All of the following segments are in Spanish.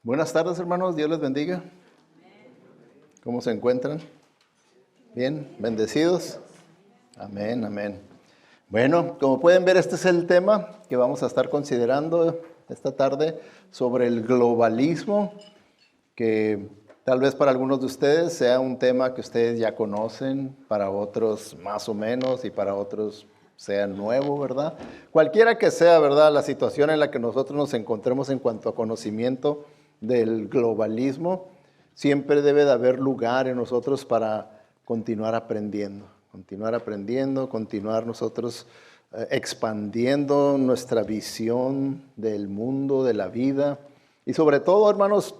Buenas tardes, hermanos. Dios les bendiga. ¿Cómo se encuentran? ¿Bien? ¿Bendecidos? Amén, amén. Bueno, como pueden ver, este es el tema que vamos a estar considerando esta tarde sobre el globalismo, que tal vez para algunos de ustedes sea un tema que ustedes ya conocen, para otros más o menos y para otros sea nuevo, ¿verdad? Cualquiera que sea, ¿verdad?, la situación en la que nosotros nos encontremos en cuanto a conocimiento del globalismo, siempre debe de haber lugar en nosotros para continuar aprendiendo, continuar nosotros expandiendo nuestra visión del mundo, de la vida y sobre todo, hermanos,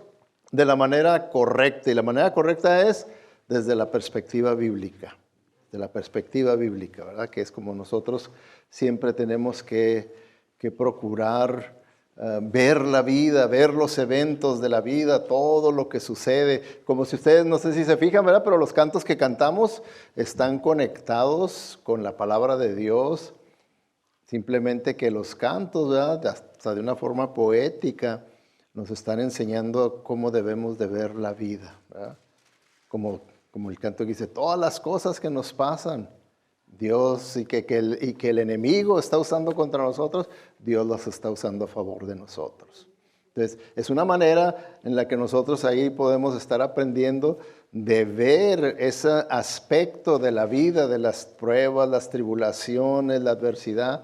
de la manera correcta. Y la manera correcta es desde la perspectiva bíblica, ¿verdad? Que es como nosotros siempre tenemos que procurar ver la vida, ver los eventos de la vida, todo lo que sucede. Como si ustedes, no sé si se fijan, ¿verdad? Pero los cantos que cantamos están conectados con la palabra de Dios. Simplemente que los cantos, ¿verdad?, hasta de una forma poética, nos están enseñando cómo debemos de ver la vida, ¿verdad? Como el canto que dice, todas las cosas que nos pasan, Dios y que el enemigo está usando contra nosotros, Dios las está usando a favor de nosotros. Entonces, es una manera en la que nosotros ahí podemos estar aprendiendo de ver ese aspecto de la vida, de las pruebas, las tribulaciones, la adversidad,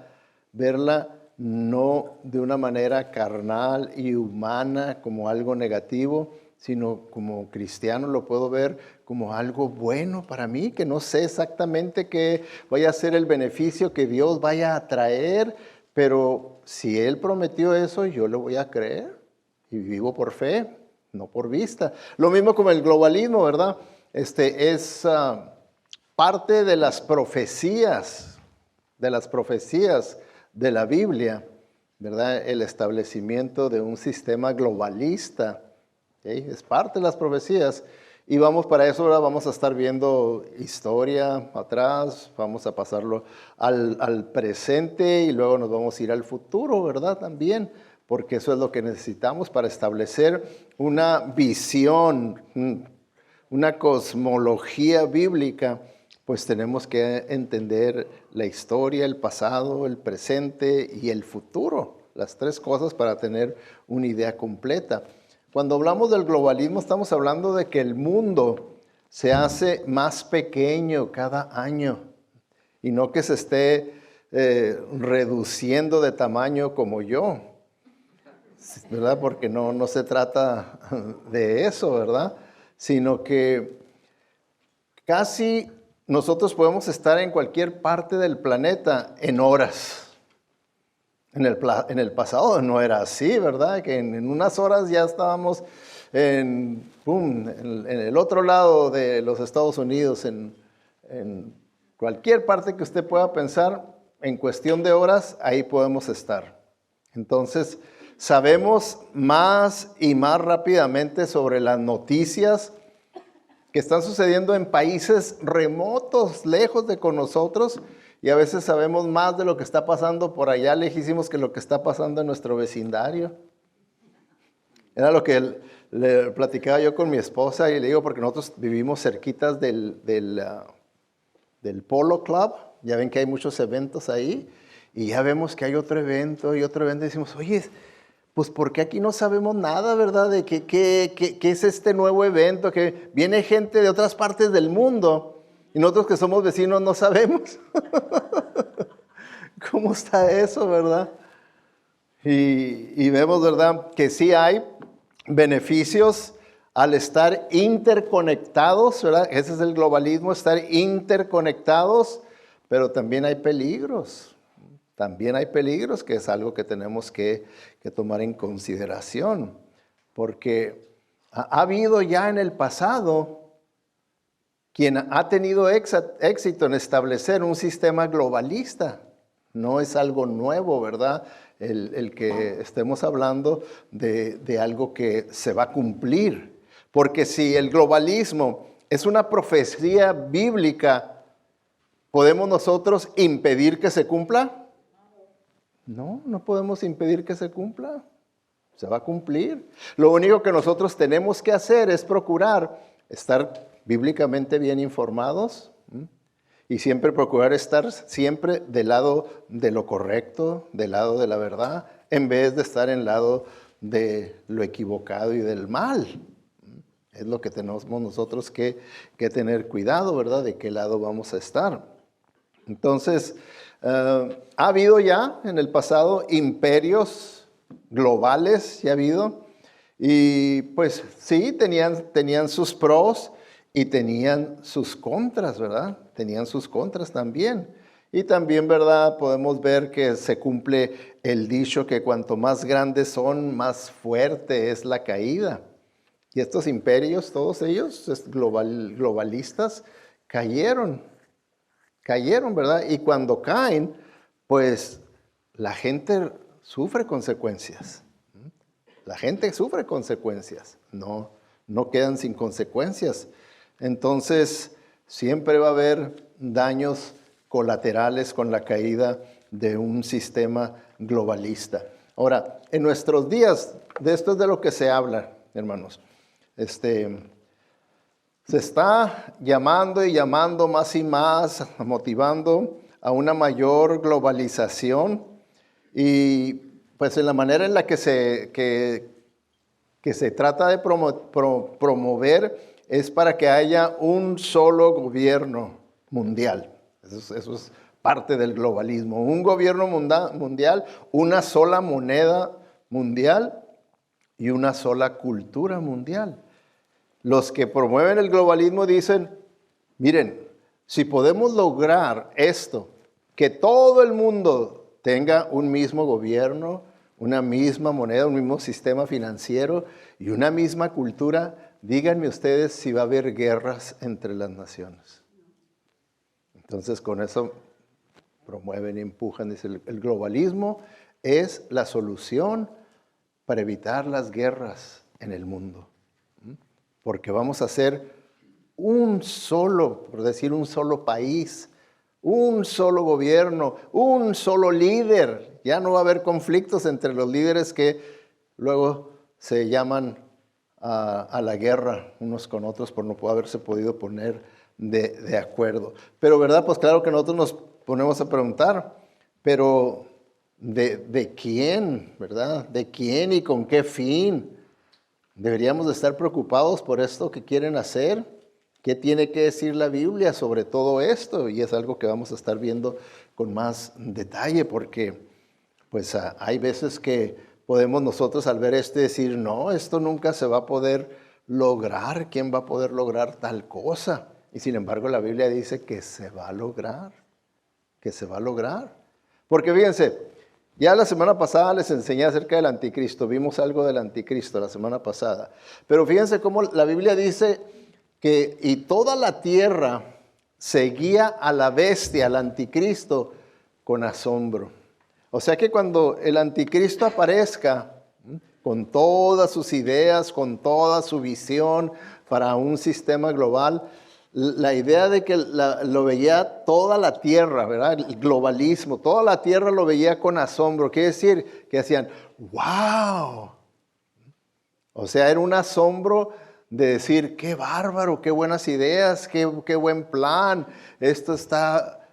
verla no de una manera carnal y humana como algo negativo, sino como cristiano lo puedo ver como algo bueno para mí, que no sé exactamente qué vaya a ser el beneficio que Dios vaya a traer, pero si Él prometió eso, yo le voy a creer y vivo por fe, no por vista. Lo mismo con el globalismo, ¿verdad? Es parte de las profecías de la Biblia, ¿verdad? El establecimiento de un sistema globalista, ¿okay? Es parte de las profecías. Y para eso ahora vamos a estar viendo historia atrás, vamos a pasarlo al presente y luego nos vamos a ir al futuro, ¿verdad? También, porque eso es lo que necesitamos para establecer una visión, una cosmología bíblica. Pues tenemos que entender la historia, el pasado, el presente y el futuro, las tres cosas para tener una idea completa. Cuando hablamos del globalismo estamos hablando de que el mundo se hace más pequeño cada año y no que se esté reduciendo de tamaño como yo, ¿verdad? Porque no se trata de eso, ¿verdad? Sino que casi nosotros podemos estar en cualquier parte del planeta en horas. En el pasado no era así, ¿verdad? Que en unas horas ya estábamos en el otro lado de los Estados Unidos, en cualquier parte que usted pueda pensar, en cuestión de horas, ahí podemos estar. Entonces, sabemos más y más rápidamente sobre las noticias que están sucediendo en países remotos, lejos de con nosotros, y a veces sabemos más de lo que está pasando por allá lejísimos que lo que está pasando en nuestro vecindario. Era lo que le platicaba yo con mi esposa y le digo, porque nosotros vivimos cerquitas del Polo Club, ya ven que hay muchos eventos ahí, y ya vemos que hay otro evento y decimos, oye, pues ¿por qué aquí no sabemos nada, verdad? De qué es este nuevo evento, que viene gente de otras partes del mundo y nosotros que somos vecinos no sabemos. ¿Cómo está eso, verdad? Y vemos, ¿verdad?, que sí hay beneficios al estar interconectados, ¿verdad? Ese es el globalismo, estar interconectados, pero también hay peligros. También hay peligros, que es algo que tenemos que tomar en consideración, porque ha habido ya en el pasado quien ha tenido éxito en establecer un sistema globalista. No es algo nuevo, ¿verdad? El que estemos hablando de algo que se va a cumplir. Porque si el globalismo es una profecía bíblica, ¿podemos nosotros impedir que se cumpla? No podemos impedir que se cumpla. se va a cumplir. Lo único que nosotros tenemos que hacer es procurar estar bíblicamente bien informados, y siempre procurar estar siempre del lado de lo correcto, del lado de la verdad, en vez de estar en el lado de lo equivocado y del mal. Es lo que tenemos nosotros que tener cuidado, ¿verdad? De qué lado vamos a estar. Entonces, ha habido ya en el pasado imperios globales, ya ha habido, y pues sí, tenían sus pros y tenían sus contras, ¿verdad? Tenían sus contras también. Y también, ¿verdad? Podemos ver que se cumple el dicho que cuanto más grandes son, más fuerte es la caída. Y estos imperios, todos ellos globalistas, cayeron, ¿verdad? Y cuando caen, pues la gente sufre consecuencias. La gente sufre consecuencias, no quedan sin consecuencias. Entonces, siempre va a haber daños colaterales con la caída de un sistema globalista. Ahora, en nuestros días, de esto es de lo que se habla, hermanos. Se está llamando y llamando más y más, motivando a una mayor globalización, y pues en la manera en la que se trata de promover es para que haya un solo gobierno mundial. Eso es parte del globalismo. Un gobierno mundial, una sola moneda mundial y una sola cultura mundial. Los que promueven el globalismo dicen, miren, si podemos lograr esto, que todo el mundo tenga un mismo gobierno, una misma moneda, un mismo sistema financiero y una misma cultura, díganme ustedes si va a haber guerras entre las naciones. Entonces con eso promueven y empujan. Dice, el globalismo es la solución para evitar las guerras en el mundo. Porque vamos a ser un solo, por decir un solo país, un solo gobierno, un solo líder. Ya no va a haber conflictos entre los líderes que luego se llaman a la guerra unos con otros por no haberse podido poner de acuerdo. Pero, ¿verdad? Pues claro que nosotros nos ponemos a preguntar, pero ¿de quién, verdad? ¿De quién y con qué fin? Deberíamos de estar preocupados por esto que quieren hacer. ¿Qué tiene que decir la Biblia sobre todo esto? Y es algo que vamos a estar viendo con más detalle, porque pues hay veces que podemos nosotros al ver esto decir, no, esto nunca se va a poder lograr. ¿Quién va a poder lograr tal cosa? Y sin embargo la Biblia dice que se va a lograr, que se va a lograr. Porque fíjense, ya la semana pasada les enseñé acerca del anticristo, vimos algo del anticristo la semana pasada. Pero fíjense cómo la Biblia dice que y toda la tierra seguía a la bestia, al anticristo, con asombro. O sea que cuando el anticristo aparezca, con todas sus ideas, con toda su visión para un sistema global, la idea de que lo veía toda la tierra, ¿verdad? El globalismo, toda la tierra lo veía con asombro. Quiere decir que decían, ¡wow! O sea, era un asombro de decir, ¡qué bárbaro! ¡Qué buenas ideas! ¡Qué buen plan! Esto está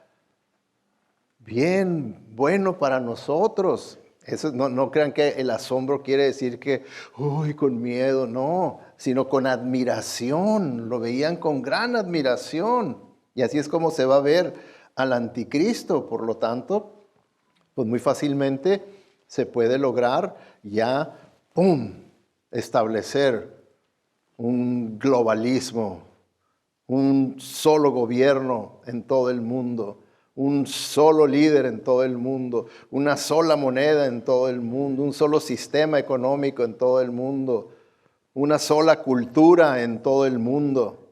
bien, bueno para nosotros. Eso, no crean que el asombro quiere decir que, uy, con miedo, no, sino con admiración, lo veían con gran admiración. Y así es como se va a ver al anticristo. Por lo tanto, pues muy fácilmente se puede lograr ya, ¡pum!, establecer un globalismo, un solo gobierno en todo el mundo, un solo líder en todo el mundo, una sola moneda en todo el mundo, un solo sistema económico en todo el mundo, una sola cultura en todo el mundo.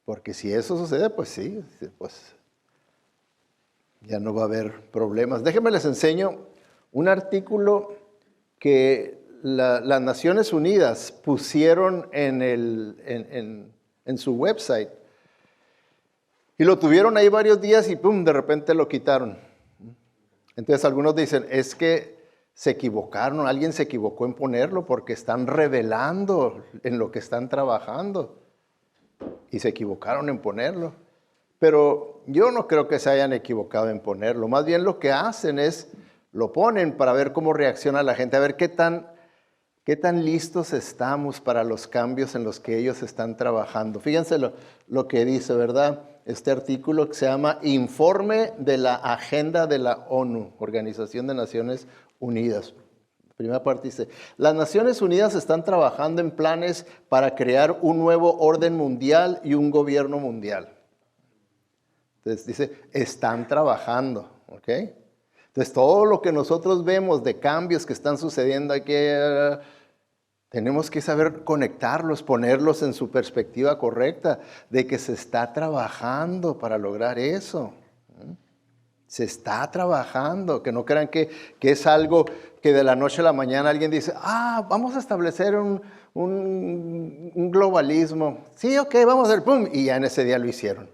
Porque si eso sucede, pues sí, pues ya no va a haber problemas. Déjenme les enseño un artículo que las Naciones Unidas pusieron en su website. Y lo tuvieron ahí varios días y ¡pum!, de repente lo quitaron. Entonces algunos dicen, es que se equivocaron, alguien se equivocó en ponerlo porque están revelando en lo que están trabajando y se equivocaron en ponerlo. Pero yo no creo que se hayan equivocado en ponerlo, más bien lo que hacen es, lo ponen para ver cómo reacciona la gente, a ver qué tan listos estamos para los cambios en los que ellos están trabajando. Fíjense lo que dice, ¿verdad? Este artículo que se llama Informe de la Agenda de la ONU, Organización de Naciones Unidas. La primera parte dice, las Naciones Unidas están trabajando en planes para crear un nuevo orden mundial y un gobierno mundial. Entonces dice, están trabajando, ¿ok? Entonces todo lo que nosotros vemos de cambios que están sucediendo aquí, tenemos que saber conectarlos, ponerlos en su perspectiva correcta, de que se está trabajando para lograr eso. Se está trabajando, que no crean que es algo que de la noche a la mañana alguien dice, vamos a establecer un globalismo. Sí, ok, vamos a hacer, pum, y ya en ese día lo hicieron.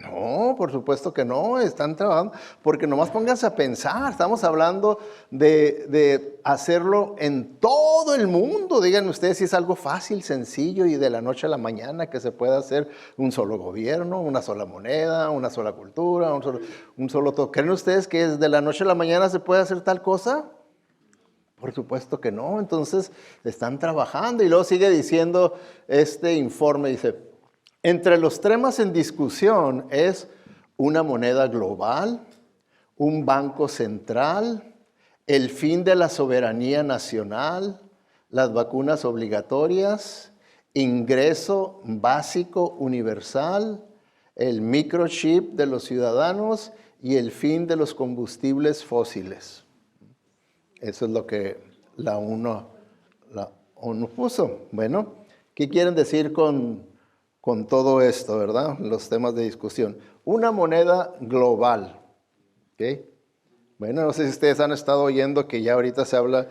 No, por supuesto que no, están trabajando, porque nomás pónganse a pensar, estamos hablando de hacerlo en todo el mundo. Díganme ustedes si es algo fácil, sencillo y de la noche a la mañana que se pueda hacer un solo gobierno, una sola moneda, una sola cultura, un solo todo. ¿Creen ustedes que de la noche a la mañana se puede hacer tal cosa? Por supuesto que no, entonces están trabajando y luego sigue diciendo este informe, dice, entre los temas en discusión es una moneda global, un banco central, el fin de la soberanía nacional, las vacunas obligatorias, ingreso básico universal, el microchip de los ciudadanos y el fin de los combustibles fósiles. Eso es lo que la ONU puso. Bueno, ¿qué quieren decir con todo esto, verdad? Los temas de discusión. Una moneda global. ¿Ok? Bueno, no sé si ustedes han estado oyendo que ya ahorita se habla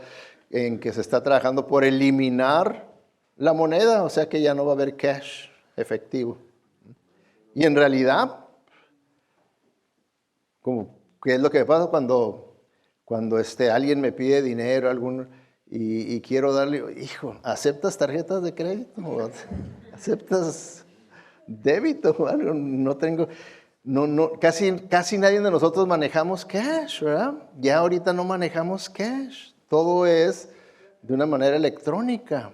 en que se está trabajando por eliminar la moneda, o sea que ya no va a haber cash efectivo. Y en realidad, ¿qué es lo que pasa cuando alguien me pide dinero y quiero darle, hijo, ¿aceptas tarjetas de crédito? ¿Aceptas débito? Bueno, casi nadie de nosotros manejamos cash, ¿verdad? Ya ahorita no manejamos cash. Todo es de una manera electrónica.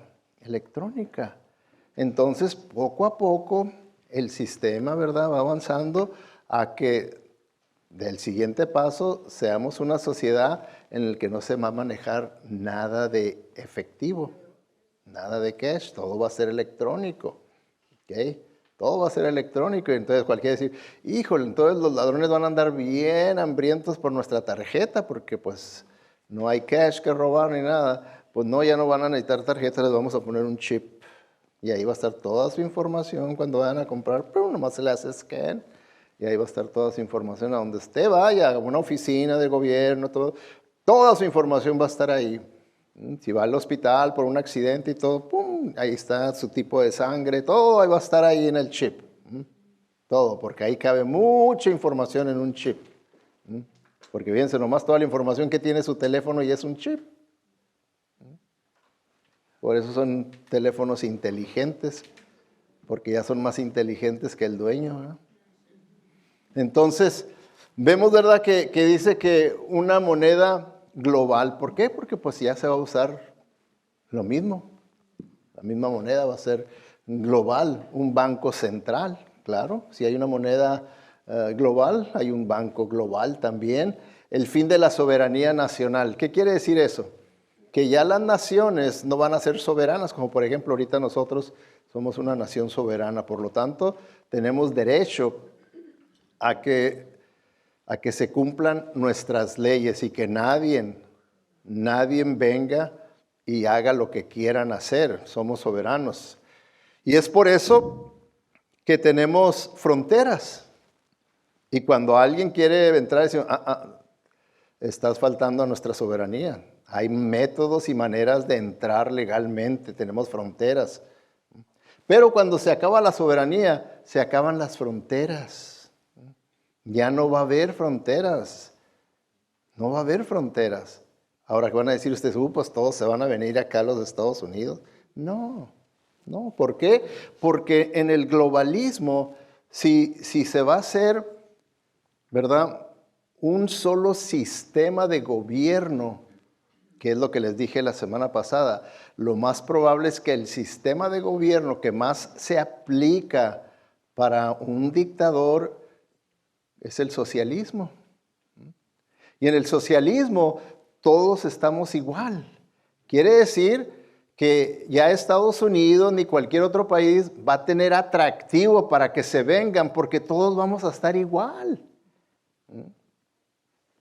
Entonces, poco a poco, el sistema, ¿verdad?, va avanzando a que del siguiente paso seamos una sociedad en la que no se va a manejar nada de efectivo, nada de cash, todo va a ser electrónico. ¿Ok? Todo va a ser electrónico y entonces cualquiera decir, híjole, entonces los ladrones van a andar bien hambrientos por nuestra tarjeta porque pues no hay cash que robar ni nada. Pues no, ya no van a necesitar tarjeta, les vamos a poner un chip y ahí va a estar toda su información cuando vayan a comprar, pero nomás se le hace scan y ahí va a estar toda su información a donde usted vaya, a una oficina del gobierno, toda su información va a estar ahí. Si va al hospital por un accidente y todo, ¡pum!, ahí está su tipo de sangre, todo ahí va a estar ahí en el chip. Todo, porque ahí cabe mucha información en un chip. Porque fíjense, nomás toda la información que tiene su teléfono y es un chip. Por eso son teléfonos inteligentes, porque ya son más inteligentes que el dueño, ¿verdad? Entonces, vemos, ¿verdad?, que dice que una moneda global. ¿Por qué? Porque pues ya se va a usar lo mismo. La misma moneda va a ser global, un banco central, claro. Si hay una moneda global, hay un banco global también. El fin de la soberanía nacional. ¿Qué quiere decir eso? Que ya las naciones no van a ser soberanas, como por ejemplo ahorita nosotros somos una nación soberana. Por lo tanto, tenemos derecho a que se cumplan nuestras leyes y que nadie venga y haga lo que quieran hacer. Somos soberanos. Y es por eso que tenemos fronteras. Y cuando alguien quiere entrar y decir, estás faltando a nuestra soberanía. Hay métodos y maneras de entrar legalmente. Tenemos fronteras. Pero cuando se acaba la soberanía, se acaban las fronteras. Ya no va a haber fronteras. No va a haber fronteras. Ahora, ¿qué van a decir ustedes? Pues todos se van a venir acá a los Estados Unidos. No, no. ¿Por qué? Porque en el globalismo, si se va a hacer, ¿verdad?, un solo sistema de gobierno, que es lo que les dije la semana pasada, lo más probable es que el sistema de gobierno que más se aplica para un dictador es el socialismo. Y en el socialismo todos estamos igual. Quiere decir que ya Estados Unidos ni cualquier otro país va a tener atractivo para que se vengan, porque todos vamos a estar igual.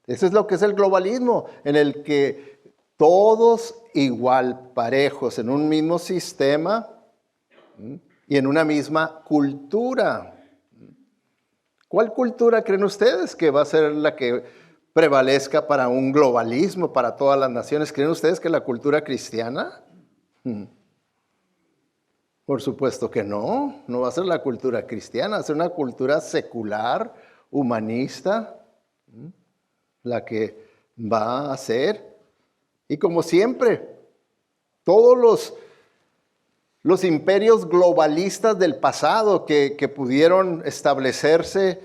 Eso es lo que es el globalismo, en el que todos igual, parejos, en un mismo sistema y en una misma cultura. ¿Cuál cultura creen ustedes que va a ser la que prevalezca para un globalismo, para todas las naciones? ¿Creen ustedes que la cultura cristiana? Por supuesto que no, no va a ser la cultura cristiana, va a ser una cultura secular, humanista, la que va a ser. Y como siempre, todos los imperios globalistas del pasado que pudieron establecerse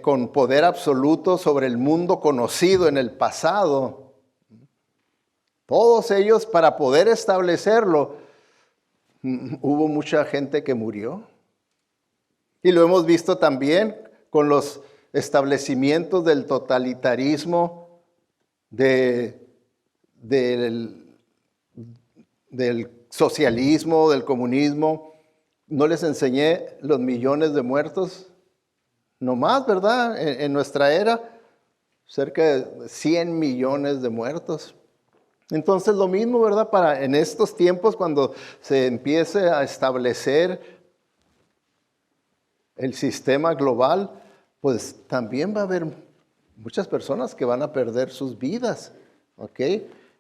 con poder absoluto sobre el mundo conocido en el pasado, todos ellos, para poder establecerlo, hubo mucha gente que murió. Y lo hemos visto también con los establecimientos del totalitarismo, del socialismo, del comunismo. ¿No les enseñé los millones de muertos? No más, ¿verdad? En nuestra era, cerca de 100 millones de muertos. Entonces lo mismo, ¿verdad? En estos tiempos, cuando se empiece a establecer el sistema global, pues también va a haber muchas personas que van a perder sus vidas, ¿ok?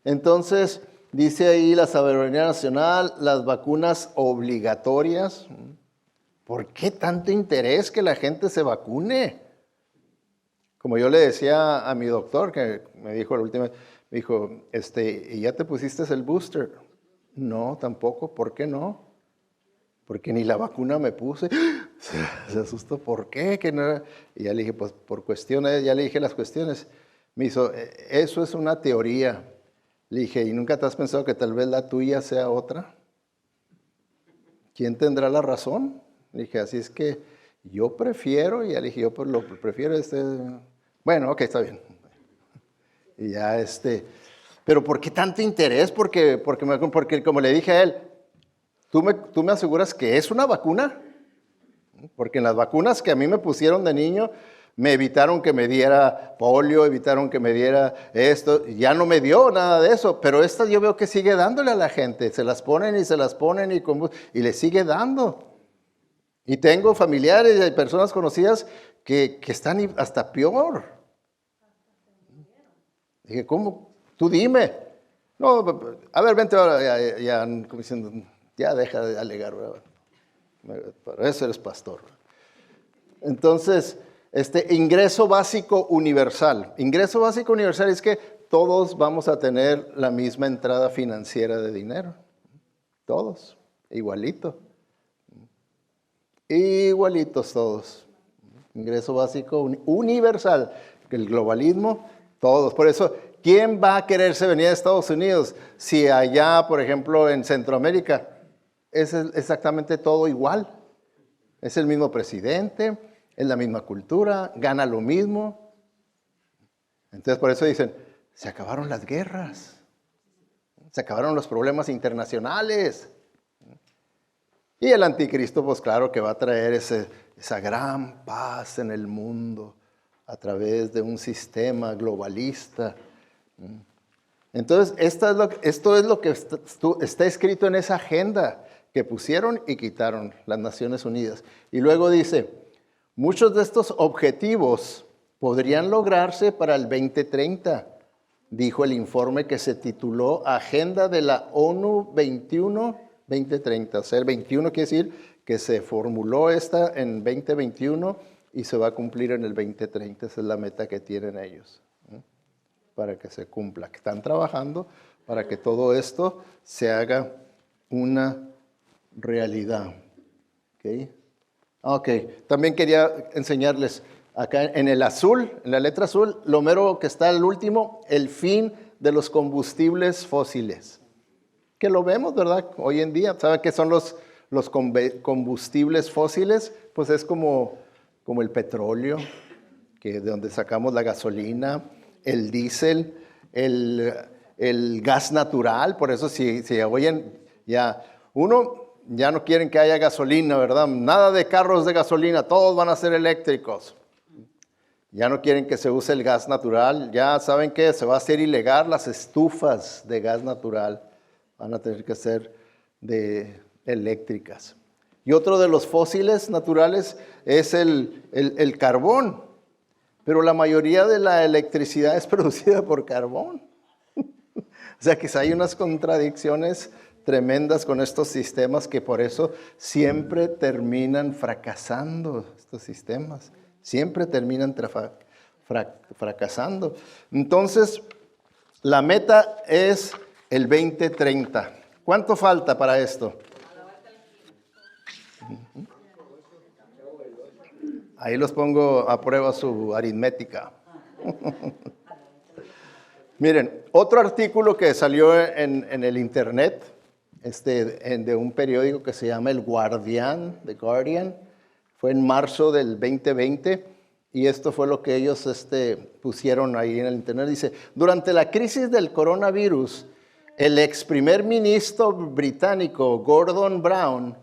Entonces, dice ahí la soberanía nacional, las vacunas obligatorias. ¿Por qué tanto interés que la gente se vacune? Como yo le decía a mi doctor, que me dijo la última vez, me dijo, ¿y ya te pusiste el booster? No, tampoco. ¿Por qué no? Porque ni la vacuna me puse. Se asustó. ¿Por qué? Que no. Y ya le dije, pues por cuestiones, ya le dije las cuestiones. Me hizo, eso es una teoría. Le dije, ¿y nunca te has pensado que tal vez la tuya sea otra? ¿Quién tendrá la razón? Le dije, así es que yo prefiero, y ya le dije, yo pues lo prefiero Bueno, ok, está bien. Y ya pero ¿por qué tanto interés? Porque como le dije a él, ¿tú me aseguras que es una vacuna? Porque en las vacunas que a mí me pusieron de niño, me evitaron que me diera polio, evitaron que me diera esto, ya no me dio nada de eso, pero esta yo veo que sigue dándole a la gente, se las ponen y le sigue dando. Y tengo familiares y personas conocidas que están hasta peor. Dije, ¿cómo? Tú dime. No, a ver, vente ahora, ya como diciendo, ya deja de alegar, ¿verdad? Para eso eres pastor. Entonces, ingreso básico universal. Ingreso básico universal es que todos vamos a tener la misma entrada financiera de dinero. Todos, igualito. Igualitos todos. Ingreso básico universal. El globalismo, todos. Por eso, ¿quién va a quererse venir a Estados Unidos si allá, por ejemplo, en Centroamérica, es exactamente todo igual? Es el mismo presidente, es la misma cultura, gana lo mismo. Entonces, por eso dicen, se acabaron las guerras, se acabaron los problemas internacionales. Y el anticristo, pues claro que va a traer esa gran paz en el mundo a través de un sistema globalista. Entonces, esto es lo que está escrito en esa agenda que pusieron y quitaron las Naciones Unidas. Y luego dice, muchos de estos objetivos podrían lograrse para el 2030, dijo el informe que se tituló Agenda de la ONU 21-2030. O sea, el 21 quiere decir que se formuló esta en 2021 y se va a cumplir en el 2030. Esa es la meta que tienen ellos. para que se cumpla, que están trabajando para que todo esto se haga una realidad. ¿Ok? Ok, también quería enseñarles acá en el azul, en la letra azul, lo mero que está al último, el fin de los combustibles fósiles. Que lo vemos, ¿verdad? Hoy en día, ¿saben qué son los combustibles fósiles? Pues es como el petróleo, que de donde sacamos la gasolina, el diésel, el gas natural. Por eso si oyen, ya no quieren que haya gasolina, ¿verdad? Nada de carros de gasolina, todos van a ser eléctricos. Ya no quieren que se use el gas natural. Ya saben que se va a hacer ilegal las estufas de gas natural. Van a tener que ser de eléctricas. Y otro de los fósiles naturales es el carbón. Pero la mayoría de la electricidad es producida por carbón. O sea que hay unas contradicciones tremendas con estos sistemas que por eso siempre terminan fracasando estos sistemas. Siempre terminan fracasando. Entonces, la meta es el 2030. ¿Cuánto falta para esto? Ahí los pongo a prueba su aritmética. Miren, otro artículo que salió en el internet, de un periódico que se llama El Guardián, The Guardian, fue en marzo del 2020, y esto fue lo que ellos pusieron ahí en el internet. Dice, durante la crisis del coronavirus, el ex primer ministro británico Gordon Brown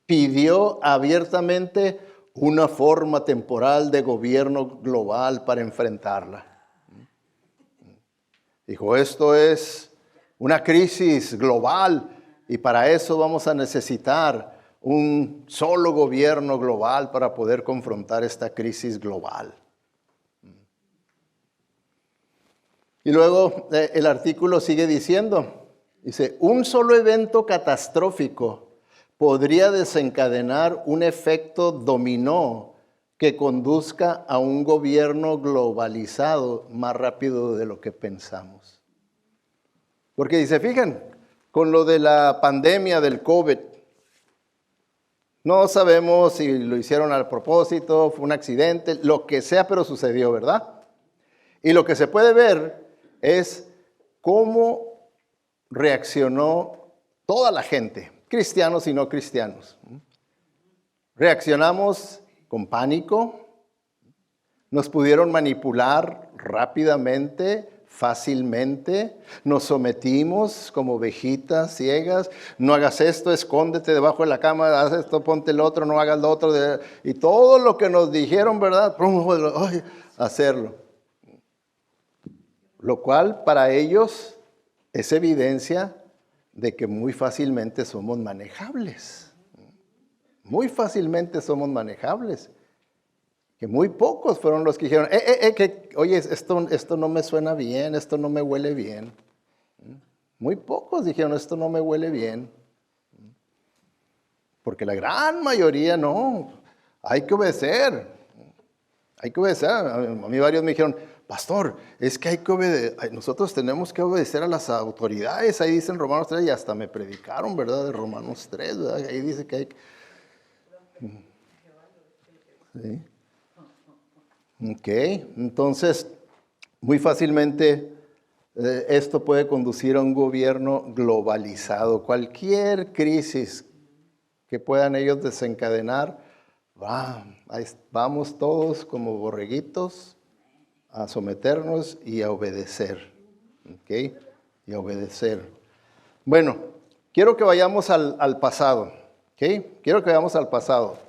pidió abiertamente una forma temporal de gobierno global para enfrentarla. Dijo, esto es una crisis global y para eso vamos a necesitar un solo gobierno global para poder confrontar esta crisis global. Y luego el artículo sigue diciendo, dice, un solo evento catastrófico podría desencadenar un efecto dominó que conduzca a un gobierno globalizado más rápido de lo que pensamos. Porque dice, fijan, con lo de la pandemia del COVID, no sabemos si lo hicieron a propósito, fue un accidente, lo que sea, pero sucedió, ¿verdad? Y lo que se puede ver es cómo reaccionó toda la gente, cristianos y no cristianos. Reaccionamos con pánico, nos pudieron manipular rápidamente, fácilmente, nos sometimos como ovejitas ciegas, no hagas esto, escóndete debajo de la cama, haz esto, ponte el otro, no hagas lo otro, y todo lo que nos dijeron, ¿verdad? Hacerlo. Lo cual para ellos es evidencia de que muy fácilmente somos manejables. Muy fácilmente somos manejables. Que muy pocos fueron los que dijeron, oye, esto no me suena bien, esto no me huele bien. Muy pocos dijeron, esto no me huele bien. Porque la gran mayoría no, hay que obedecer. Hay que obedecer. A mí varios me dijeron, pastor, es que hay que obedecer, nosotros tenemos que obedecer a las autoridades. Ahí dice en Romanos 3, y hasta me predicaron, ¿verdad? De Romanos 3, ¿verdad? Ahí dice que hay que... Sí. Ok, entonces, muy fácilmente esto puede conducir a un gobierno globalizado. Cualquier crisis que puedan ellos desencadenar, vamos todos como borreguitos a someternos y a obedecer. ¿Ok? Y a obedecer. Bueno, quiero que vayamos al pasado. ¿Ok? Quiero que vayamos al pasado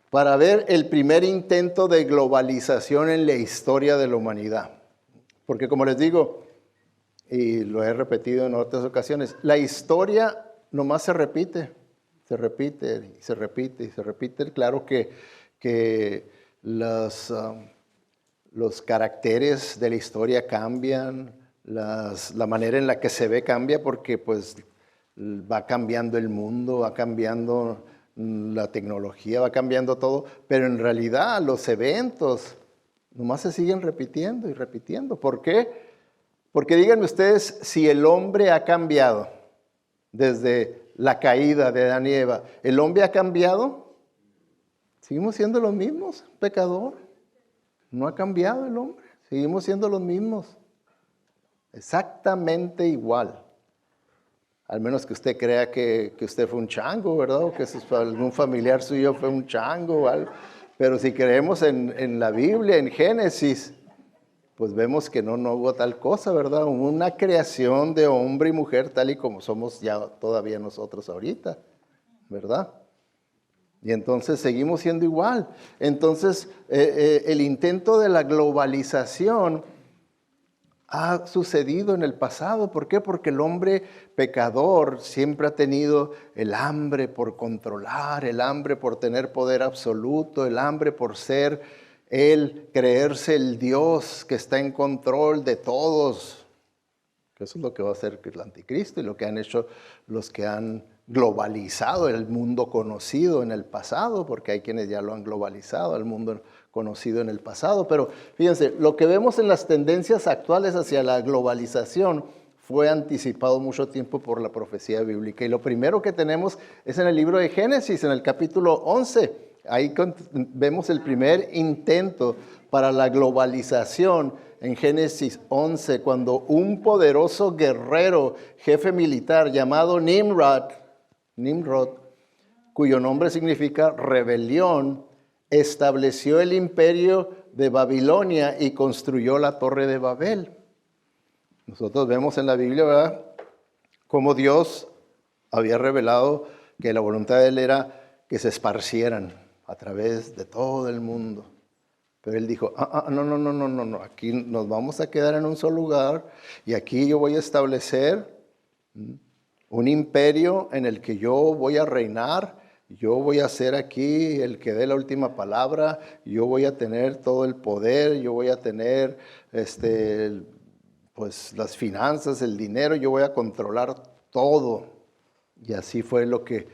para ver el primer intento de globalización en la historia de la humanidad. Porque como les digo, y lo he repetido en otras ocasiones, la historia nomás se repite y se repite y se repite. Claro que los caracteres de la historia cambian, la manera en la que se ve cambia porque pues va cambiando el mundo, va cambiando la tecnología, va cambiando todo, pero en realidad los eventos nomás se siguen repitiendo y repitiendo. ¿Por qué? Porque díganme ustedes si el hombre ha cambiado desde la caída de Adán y Eva. ¿El hombre ha cambiado? Seguimos siendo los mismos, pecador. No ha cambiado el hombre. Seguimos siendo los mismos. Exactamente igual. Al menos que usted crea que usted fue un chango, ¿verdad? O que algún familiar suyo fue un chango o algo. Pero si creemos en la Biblia, en Génesis, pues vemos que no hubo tal cosa, ¿verdad? Hubo una creación de hombre y mujer tal y como somos ya todavía nosotros ahorita, ¿verdad? Y entonces seguimos siendo igual. Entonces el intento de la globalización ha sucedido en el pasado. ¿Por qué? Porque el hombre pecador siempre ha tenido el hambre por controlar, el hambre por tener poder absoluto, el hambre por ser él, creerse el Dios que está en control de todos. Eso es lo que va a hacer el anticristo y lo que han hecho los que han globalizado el mundo conocido en el pasado, porque hay quienes ya lo han globalizado, el mundo conocido en el pasado. Pero fíjense, lo que vemos en las tendencias actuales hacia la globalización fue anticipado mucho tiempo por la profecía bíblica. Y lo primero que tenemos es en el libro de Génesis, en el capítulo 11. Ahí vemos el primer intento para la globalización en Génesis 11, cuando un poderoso guerrero, jefe militar llamado Nimrod, cuyo nombre significa rebelión, estableció el imperio de Babilonia y construyó la Torre de Babel. Nosotros vemos en la Biblia, ¿verdad?, cómo Dios había revelado que la voluntad de Él era que se esparcieran a través de todo el mundo. Pero Él dijo, no, aquí nos vamos a quedar en un solo lugar y aquí yo voy a establecer un imperio en el que yo voy a reinar. Yo voy a ser aquí el que dé la última palabra, yo voy a tener todo el poder, yo voy a tener pues las finanzas, el dinero, yo voy a controlar todo. Y así fue lo que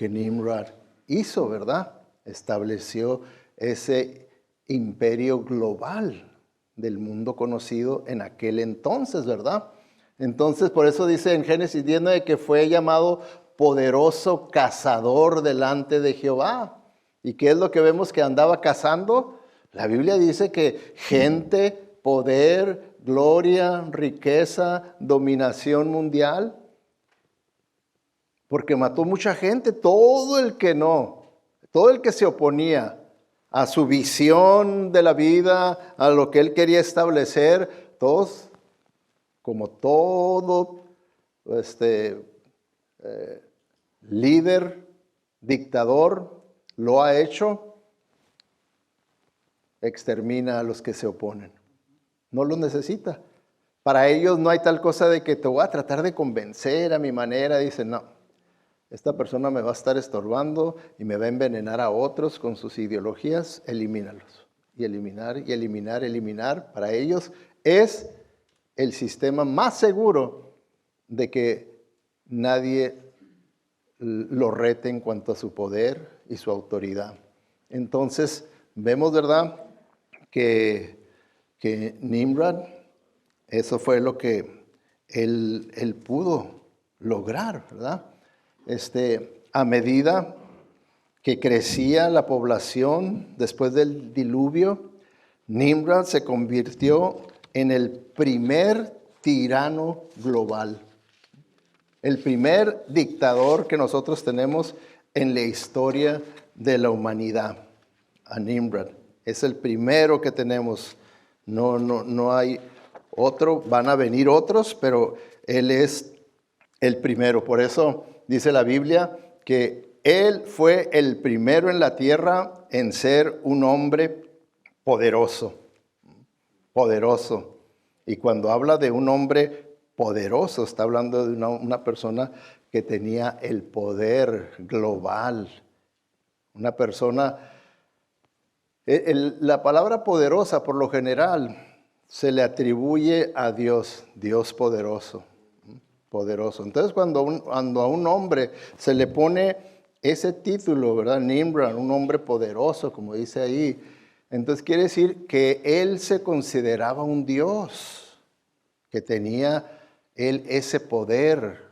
Nimrod hizo, ¿verdad? Estableció ese imperio global del mundo conocido en aquel entonces, ¿verdad? Entonces, por eso dice en Génesis 19 que fue llamado poderoso cazador delante de Jehová. ¿Y qué es lo que vemos que andaba cazando? La Biblia dice que gente, poder, gloria, riqueza, dominación mundial. Porque mató mucha gente, todo el que se oponía a su visión de la vida, a lo que él quería establecer, todos, como todo líder, dictador, lo ha hecho, extermina a los que se oponen. No los necesita. Para ellos no hay tal cosa de que te voy a tratar de convencer a mi manera. Dicen, no, esta persona me va a estar estorbando y me va a envenenar a otros con sus ideologías, elimínalos. Y eliminar. Para ellos es el sistema más seguro de que nadie lo rete en cuanto a su poder y su autoridad. Entonces, vemos, ¿verdad?, que Nimrod, eso fue lo que él pudo lograr, ¿verdad? A medida que crecía la población después del diluvio, Nimrod se convirtió en el primer tirano global. El primer dictador que nosotros tenemos en la historia de la humanidad, a Nimrod. Es el primero que tenemos. No hay otro, van a venir otros, pero él es el primero. Por eso dice la Biblia que él fue el primero en la tierra en ser un hombre poderoso. Poderoso. Y cuando habla de un hombre poderoso, está hablando de una persona que tenía el poder global. Una persona, la palabra poderosa por lo general se le atribuye a Dios, Dios poderoso. Poderoso. Entonces cuando a un hombre se le pone ese título, ¿verdad? Nimrod, un hombre poderoso, como dice ahí, entonces quiere decir que él se consideraba un Dios, que tenía él ese poder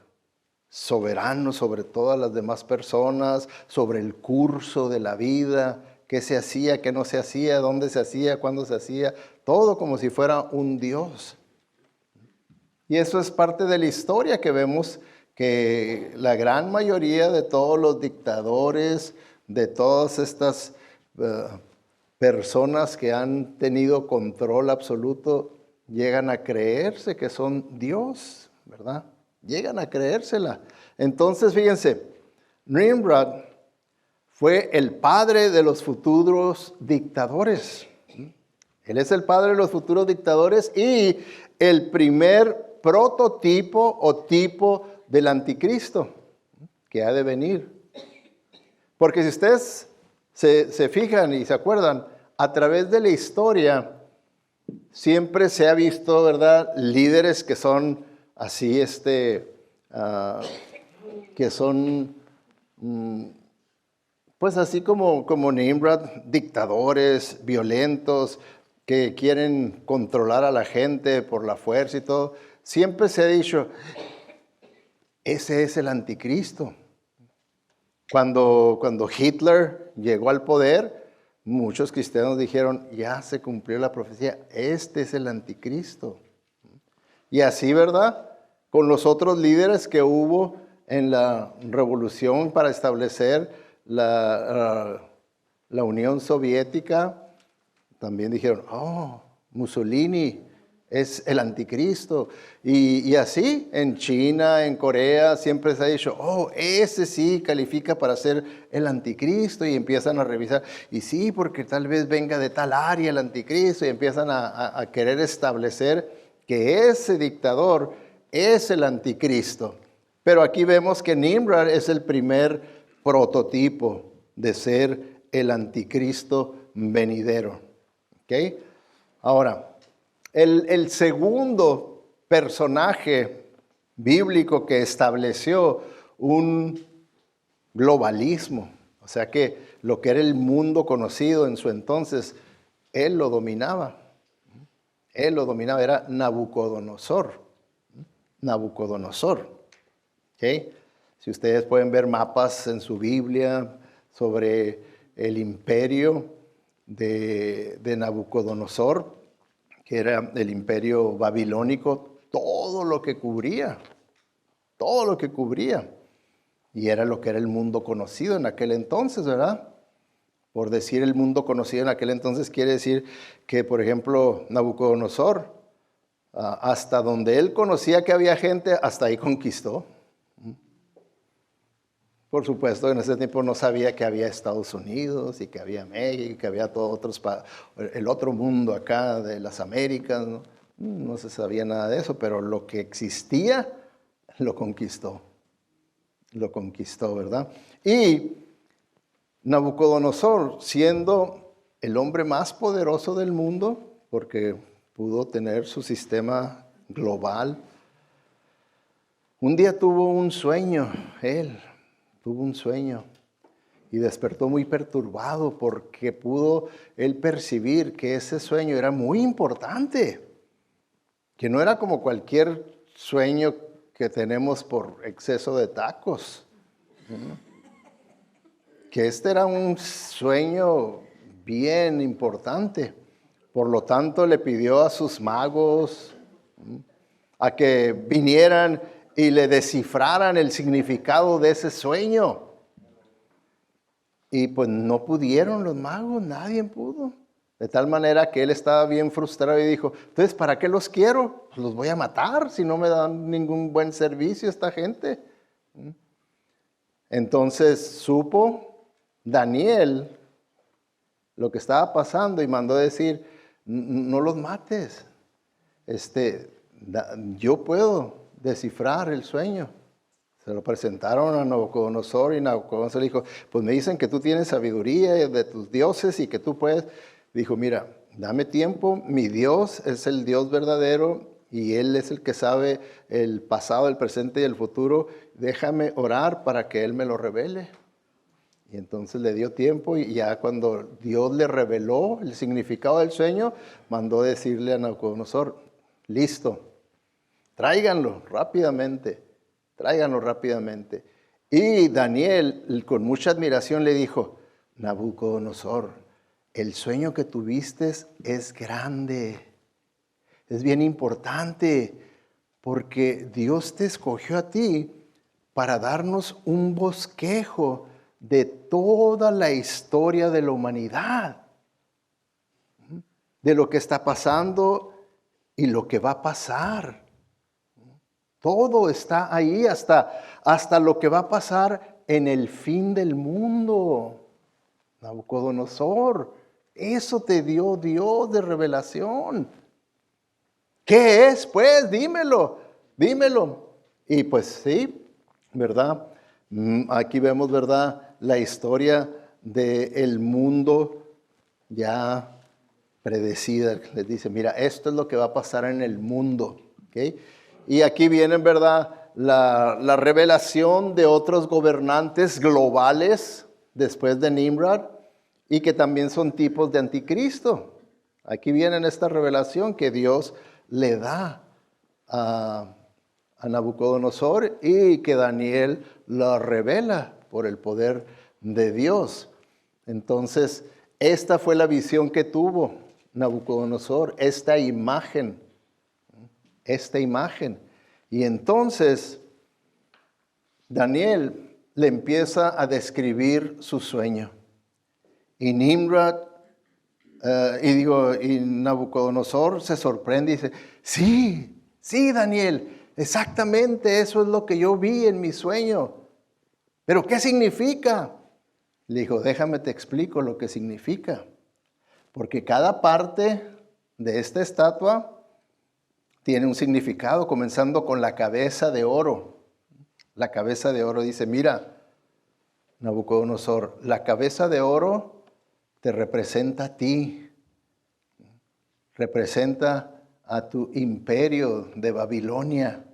soberano sobre todas las demás personas, sobre el curso de la vida, qué se hacía, qué no se hacía, dónde se hacía, cuándo se hacía, todo como si fuera un Dios. Y eso es parte de la historia que vemos que la gran mayoría de todos los dictadores, de todas estas personas que han tenido control absoluto, llegan a creerse que son Dios, ¿verdad? Llegan a creérsela. Entonces, fíjense, Nimrod fue el padre de los futuros dictadores. Él es el padre de los futuros dictadores y el primer prototipo o tipo del anticristo que ha de venir. Porque si ustedes se fijan y se acuerdan, a través de la historia siempre se ha visto, ¿verdad?, líderes que son así, que son, pues así como Nimrod, dictadores, violentos, que quieren controlar a la gente por la fuerza y todo. Siempre se ha dicho, ese es el anticristo. Cuando Hitler llegó al poder, muchos cristianos dijeron, ya se cumplió la profecía, este es el anticristo. Y así, ¿verdad?, con los otros líderes que hubo en la revolución para establecer la Unión Soviética, también dijeron, oh, Mussolini es el anticristo. Y así en China, en Corea, siempre se ha dicho, oh, ese sí califica para ser el anticristo. Y empiezan a revisar, y sí, porque tal vez venga de tal área el anticristo. Y empiezan a querer establecer que ese dictador es el anticristo. Pero aquí vemos que Nimrod es el primer prototipo de ser el anticristo venidero. ¿Okay? Ahora, el segundo personaje bíblico que estableció un globalismo, o sea que lo que era el mundo conocido en su entonces, él lo dominaba. Él lo dominaba, era Nabucodonosor. Nabucodonosor. ¿Okay? Si ustedes pueden ver mapas en su Biblia sobre el imperio de Nabucodonosor, que era el imperio babilónico, todo lo que cubría. Y era lo que era el mundo conocido en aquel entonces, ¿verdad? Por decir el mundo conocido en aquel entonces quiere decir que, por ejemplo, Nabucodonosor, hasta donde él conocía que había gente, hasta ahí conquistó. Por supuesto, en ese tiempo no sabía que había Estados Unidos y que había México, que había todo el otro mundo acá de las Américas. No se sabía nada de eso, pero lo que existía lo conquistó. Lo conquistó, ¿verdad? Y Nabucodonosor, siendo el hombre más poderoso del mundo, porque pudo tener su sistema global, un día tuvo un sueño, él tuvo un sueño y despertó muy perturbado porque pudo él percibir que ese sueño era muy importante, que no era como cualquier sueño que tenemos por exceso de tacos, que este era un sueño bien importante. Por lo tanto, le pidió a sus magos a que vinieran y le descifraran el significado de ese sueño. Y pues no pudieron los magos, nadie pudo. De tal manera que él estaba bien frustrado y dijo, entonces, ¿para qué los quiero? Pues los voy a matar si no me dan ningún buen servicio esta gente. Entonces supo Daniel lo que estaba pasando y mandó decir, no los mates. Yo puedo descifrar el sueño. Se lo presentaron a Nabucodonosor y Nabucodonosor le dijo, pues me dicen que tú tienes sabiduría de tus dioses y que tú puedes. Dijo, mira, dame tiempo, mi Dios es el Dios verdadero y Él es el que sabe el pasado, el presente y el futuro. Déjame orar para que Él me lo revele. Y entonces le dio tiempo y ya cuando Dios le reveló el significado del sueño, mandó decirle a Nabucodonosor, listo, tráiganlo rápidamente, tráiganlo rápidamente. Y Daniel, con mucha admiración, le dijo, Nabucodonosor, el sueño que tuviste es grande, es bien importante, porque Dios te escogió a ti para darnos un bosquejo de toda la historia de la humanidad, de lo que está pasando y lo que va a pasar. Todo está ahí, hasta lo que va a pasar en el fin del mundo. Nabucodonosor, eso te dio Dios de revelación. ¿Qué es? Pues dímelo. Y pues sí, ¿verdad? Aquí vemos, ¿verdad? La historia del mundo ya predecida. Les dice, mira, esto es lo que va a pasar en el mundo. ¿Okay? Y aquí viene, ¿verdad? La revelación de otros gobernantes globales después de Nimrod y que también son tipos de anticristo. Aquí viene esta revelación que Dios le da a Nabucodonosor y que Daniel la revela por el poder de Dios. Entonces, esta fue la visión que tuvo Nabucodonosor, esta imagen. Y entonces, Daniel le empieza a describir su sueño. Y Nimrod, y Nabucodonosor se sorprende y dice, sí, Daniel, exactamente eso es lo que yo vi en mi sueño. ¿Pero qué significa? Le dijo, déjame te explico lo que significa. Porque cada parte de esta estatua tiene un significado, comenzando con la cabeza de oro. La cabeza de oro dice, mira, Nabucodonosor, la cabeza de oro te representa a ti, representa a tu imperio de Babilonia.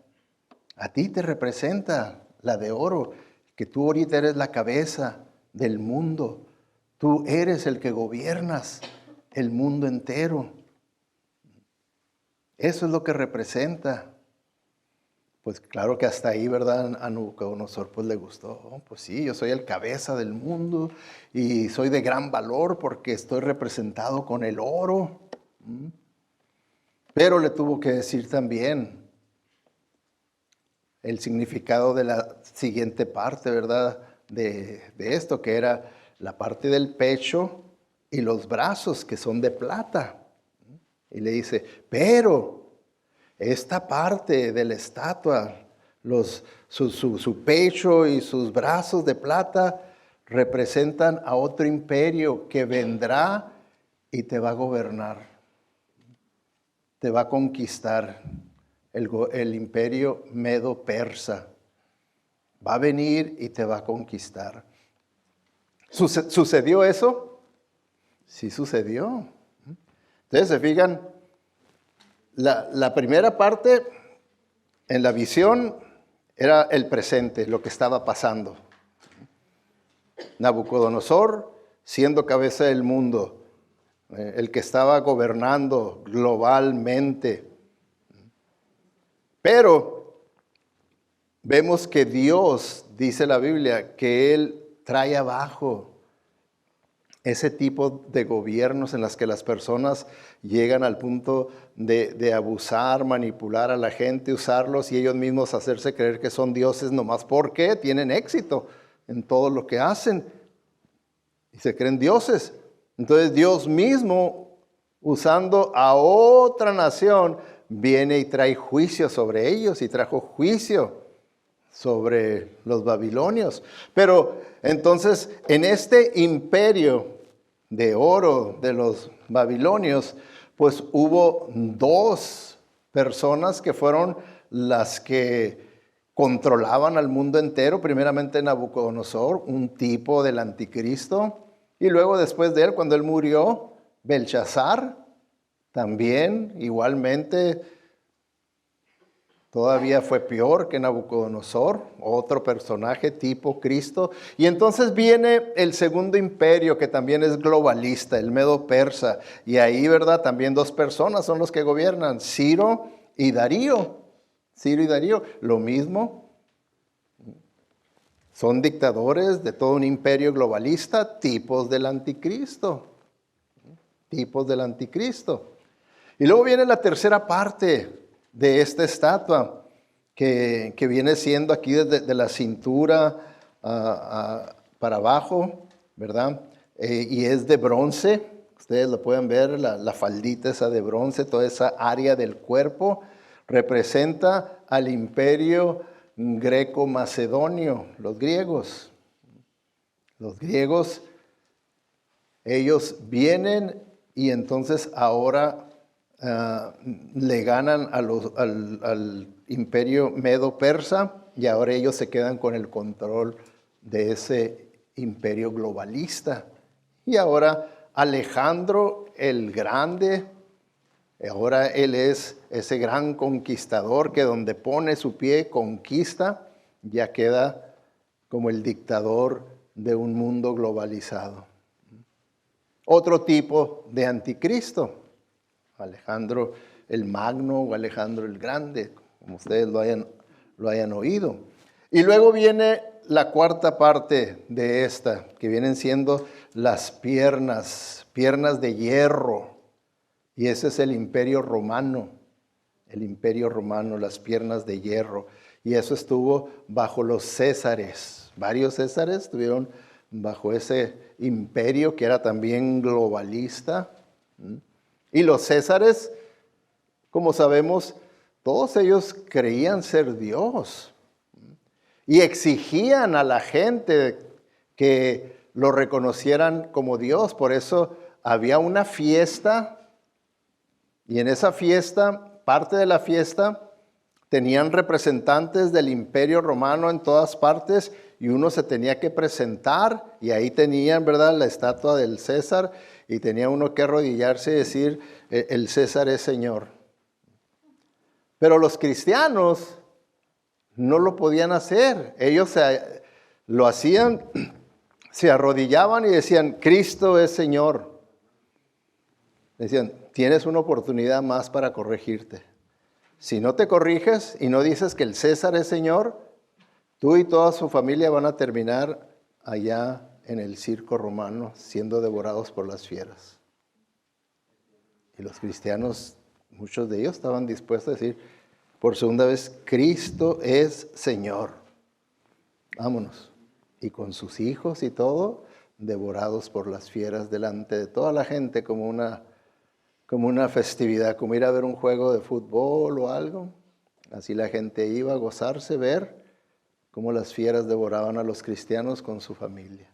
A ti te representa la de oro, que tú ahorita eres la cabeza del mundo. Tú eres el que gobiernas el mundo entero. Eso es lo que representa. Pues claro que hasta ahí, ¿verdad? A Nabucodonosor pues le gustó. Oh, pues sí, yo soy el cabeza del mundo y soy de gran valor porque estoy representado con el oro. Pero le tuvo que decir también el significado de la siguiente parte, ¿verdad? De esto, que era la parte del pecho y los brazos, que son de plata. Y le dice, pero esta parte de la estatua, su pecho y sus brazos de plata, representan a otro imperio que vendrá y te va a gobernar. Te va a conquistar. El imperio medo-persa va a venir y te va a conquistar. ¿Sucedió eso? Sí sucedió. Entonces, se fijan, la primera parte en la visión era el presente, lo que estaba pasando. Nabucodonosor, siendo cabeza del mundo, el que estaba gobernando globalmente. Pero vemos que Dios, dice la Biblia, que Él trae abajo ese tipo de gobiernos en las que las personas llegan al punto de abusar, manipular a la gente, usarlos y ellos mismos hacerse creer que son dioses nomás porque tienen éxito en todo lo que hacen y se creen dioses. Entonces Dios mismo, usando a otra nación, viene y trae juicio sobre ellos y trajo juicio sobre los babilonios. Pero entonces en este imperio de oro de los babilonios, pues hubo dos personas que fueron las que controlaban al mundo entero. Primeramente Nabucodonosor, un tipo del anticristo, y luego después de él, cuando él murió, Belshazzar, también igualmente todavía fue peor que Nabucodonosor, otro personaje tipo Cristo. Y entonces viene el segundo imperio, que también es globalista, el Medo-Persa. Y ahí, ¿verdad? También dos personas son los que gobiernan, Ciro y Darío. Ciro y Darío, lo mismo. Son dictadores de todo un imperio globalista, tipos del anticristo. Tipos del anticristo. Y luego viene la tercera parte de esta estatua, que viene siendo aquí desde de la cintura para abajo, ¿verdad? Y es de bronce. Ustedes lo pueden ver, la faldita esa de bronce, toda esa área del cuerpo, representa al imperio greco-macedonio, los griegos. Los griegos, ellos vienen y entonces ahora le ganan al imperio medo-persa y ahora ellos se quedan con el control de ese imperio globalista. Y ahora Alejandro el Grande, ahora él es ese gran conquistador que donde pone su pie conquista, ya queda como el dictador de un mundo globalizado. Otro tipo de anticristo, Alejandro el Magno o Alejandro el Grande, como ustedes lo hayan oído. Y luego viene la cuarta parte de esta, que vienen siendo las piernas de hierro. Y ese es el imperio romano, las piernas de hierro. Y eso estuvo bajo los césares. Varios césares estuvieron bajo ese imperio que era también globalista. Y los césares, como sabemos, todos ellos creían ser Dios y exigían a la gente que lo reconocieran como Dios. Por eso había una fiesta y en esa fiesta, parte de la fiesta, tenían representantes del imperio romano en todas partes y uno se tenía que presentar y ahí tenían, ¿verdad?, la estatua del César y tenía uno que arrodillarse y decir, el César es Señor. Pero los cristianos no lo podían hacer. Ellos lo hacían, se arrodillaban y decían, Cristo es Señor. Decían, tienes una oportunidad más para corregirte. Si no te corriges y no dices que el César es Señor, tú y toda su familia van a terminar allá en el circo romano siendo devorados por las fieras. Y los cristianos, muchos de ellos estaban dispuestos a decir, por segunda vez, Cristo es Señor. Vámonos. Y con sus hijos y todo, devorados por las fieras delante de toda la gente como una festividad, como ir a ver un juego de fútbol o algo. Así la gente iba a gozarse, ver cómo las fieras devoraban a los cristianos con su familia.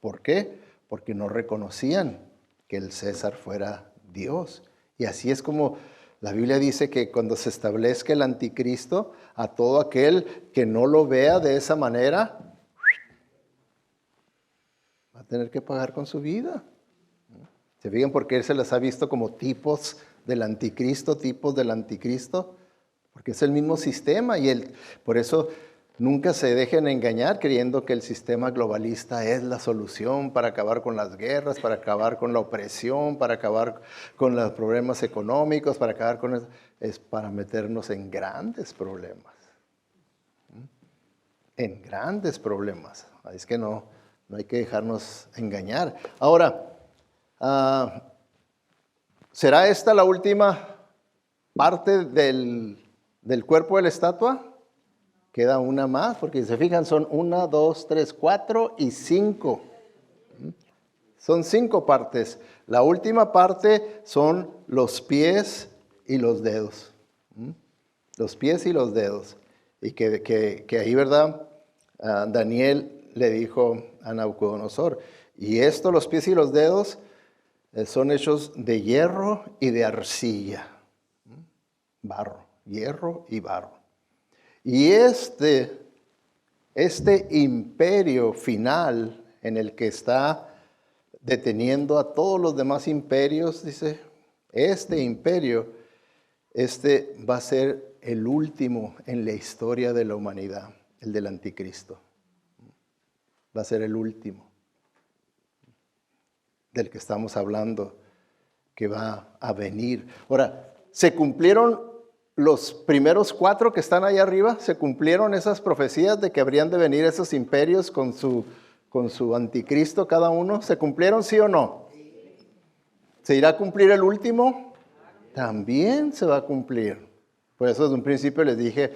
¿Por qué? Porque no reconocían que el César fuera Dios. Y así es como la Biblia dice que cuando se establezca el anticristo, a todo aquel que no lo vea de esa manera, va a tener que pagar con su vida. ¿Se fijan por qué se les ha visto como tipos del anticristo? Porque es el mismo sistema y por eso nunca se dejen engañar creyendo que el sistema globalista es la solución para acabar con las guerras, para acabar con la opresión, para acabar con los problemas económicos, para acabar con eso. Es para meternos en grandes problemas. En grandes problemas. Es que no hay que dejarnos engañar. Ahora, ¿será esta la última parte del cuerpo de la estatua? Queda una más, porque si se fijan son 1, 2, 3, 4 y 5. Son 5 partes. La última parte son los pies y los dedos. Los pies y los dedos. Y que ahí, ¿verdad? Daniel le dijo a Nabucodonosor, y esto, los pies y los dedos, son hechos de hierro y de arcilla. Barro, hierro y barro. Y este imperio final en el que está deteniendo a todos los demás imperios, dice, este imperio, va a ser el último en la historia de la humanidad, el del anticristo. Va a ser el último del que estamos hablando, que va a venir. Ahora, se cumplieron los primeros 4 que están ahí arriba, se cumplieron esas profecías de que habrían de venir esos imperios con su anticristo cada uno. ¿Se cumplieron, sí o no? ¿Se irá a cumplir el último? También se va a cumplir. Por eso desde un principio les dije,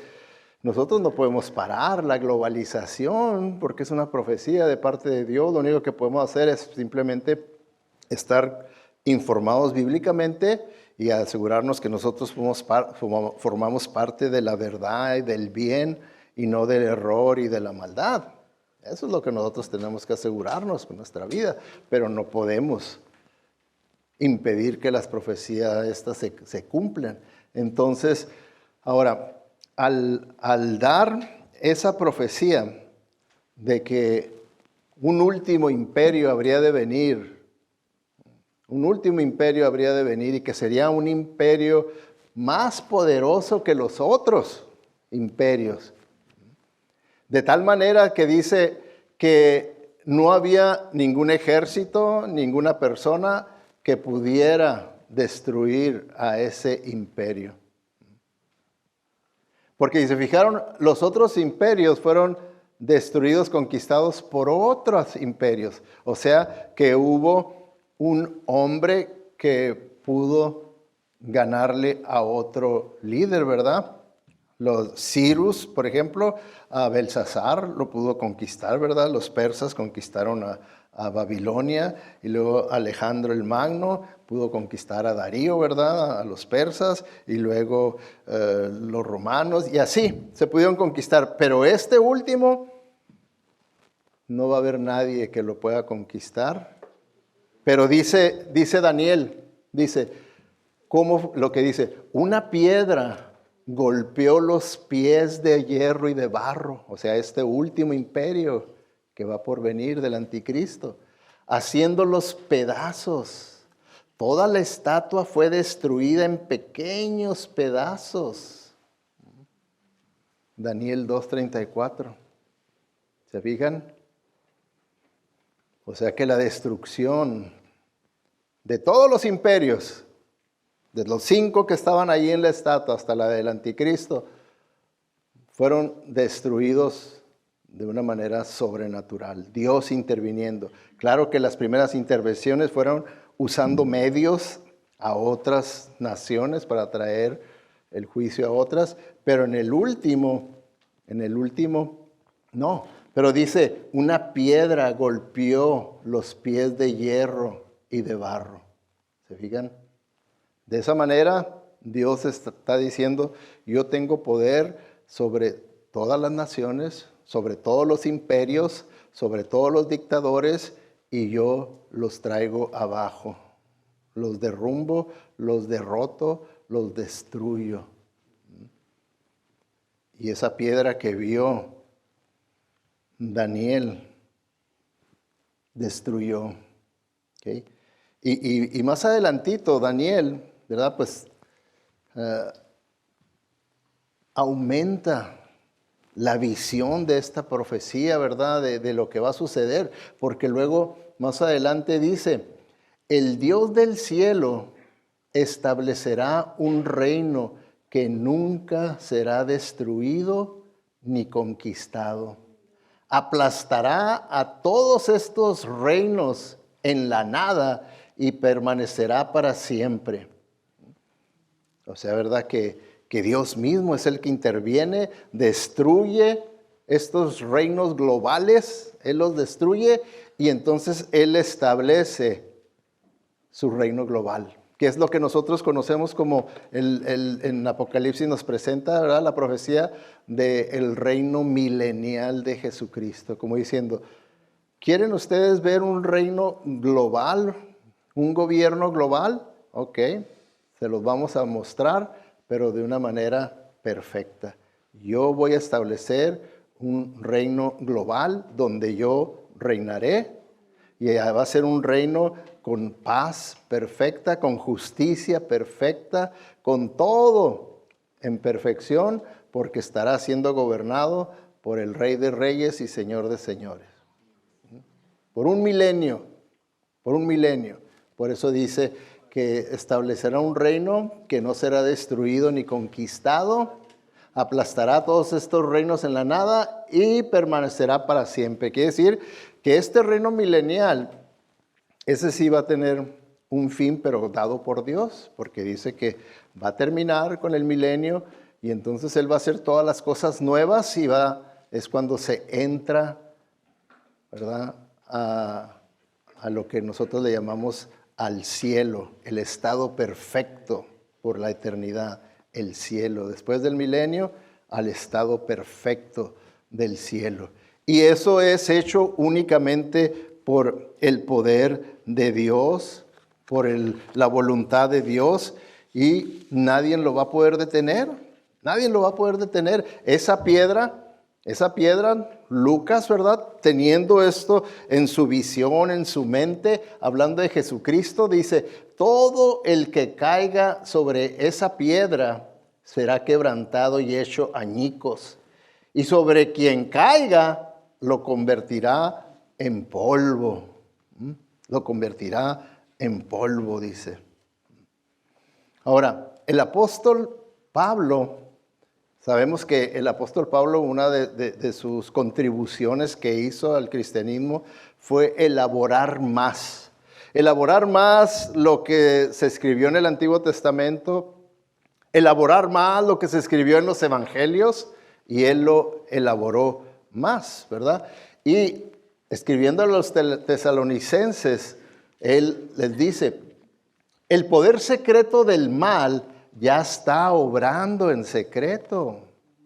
nosotros no podemos parar la globalización porque es una profecía de parte de Dios. Lo único que podemos hacer es simplemente estar informados bíblicamente y asegurarnos que nosotros formamos parte de la verdad y del bien y no del error y de la maldad. Eso es lo que nosotros tenemos que asegurarnos con nuestra vida, pero no podemos impedir que las profecías estas se cumplan. Entonces, ahora, al dar esa profecía de que un último imperio habría de venir, y que sería un imperio más poderoso que los otros imperios. De tal manera que dice que no había ningún ejército, ninguna persona que pudiera destruir a ese imperio. Porque si se fijaron, los otros imperios fueron destruidos, conquistados por otros imperios. O sea que hubo un hombre que pudo ganarle a otro líder, ¿verdad? Los Cyrus, por ejemplo, a Belsasar lo pudo conquistar, ¿verdad? Los persas conquistaron a Babilonia, y luego Alejandro el Magno pudo conquistar a Darío, ¿verdad? A los persas, y luego los romanos, y así se pudieron conquistar. Pero este último, no va a haber nadie que lo pueda conquistar. Pero dice Daniel, ¿cómo lo que dice? Una piedra golpeó los pies de hierro y de barro, o sea, este último imperio que va por venir del anticristo, haciéndolos pedazos. Toda la estatua fue destruida en pequeños pedazos. Daniel 2:34. ¿Se fijan? O sea que la destrucción de todos los imperios, de los 5 que estaban allí en la estatua hasta la del anticristo, fueron destruidos de una manera sobrenatural, Dios interviniendo. Claro que las primeras intervenciones fueron usando medios a otras naciones para traer el juicio a otras, pero en el último, no. Pero dice, una piedra golpeó los pies de hierro y de barro. ¿Se fijan? De esa manera, Dios está diciendo, yo tengo poder sobre todas las naciones, sobre todos los imperios, sobre todos los dictadores, y yo los traigo abajo. Los derrumbo, los derroto, los destruyo. Y esa piedra que vio Daniel destruyó. ¿Okay? Y más adelantito, Daniel, ¿verdad? Pues aumenta la visión de esta profecía, ¿verdad? De lo que va a suceder, porque luego más adelante dice, el Dios del cielo establecerá un reino que nunca será destruido ni conquistado. Aplastará a todos estos reinos en la nada y permanecerá para siempre. O sea, ¿verdad? Que Dios mismo es el que interviene, destruye estos reinos globales, Él los destruye y entonces Él establece su reino global, que es lo que nosotros conocemos como en Apocalipsis nos presenta, ¿verdad? La profecía del reino milenial de Jesucristo, como diciendo, ¿quieren ustedes ver un reino global, un gobierno global? Ok, se los vamos a mostrar, pero de una manera perfecta. Yo voy a establecer un reino global donde yo reinaré y va a ser un reino con paz perfecta, con justicia perfecta, con todo en perfección, porque estará siendo gobernado por el Rey de Reyes y Señor de Señores. Por un milenio. Por eso dice que establecerá un reino que no será destruido ni conquistado, aplastará todos estos reinos en la nada y permanecerá para siempre. Quiere decir que este reino milenial, ese sí va a tener un fin, pero dado por Dios, porque dice que va a terminar con el milenio y entonces Él va a hacer todas las cosas nuevas y es cuando se entra, ¿verdad?, a lo que nosotros le llamamos al cielo, el estado perfecto por la eternidad, el cielo. Después del milenio, al estado perfecto del cielo. Y eso es hecho únicamente por el poder de Dios, por la voluntad de Dios, y nadie lo va a poder detener. Nadie lo va a poder detener. Esa piedra, Lucas, ¿verdad?, teniendo esto en su visión, en su mente, hablando de Jesucristo, dice, todo el que caiga sobre esa piedra será quebrantado y hecho añicos. Y sobre quien caiga, lo convertirá en polvo. Lo convertirá en polvo, dice. Ahora, el apóstol Pablo, sabemos que el apóstol Pablo, una de sus contribuciones que hizo al cristianismo fue elaborar más lo que se escribió en el Antiguo Testamento, elaborar más lo que se escribió en los evangelios, y él lo elaboró más, ¿verdad? Y escribiendo a los tesalonicenses, él les dice, el poder secreto del mal ya está obrando en secreto,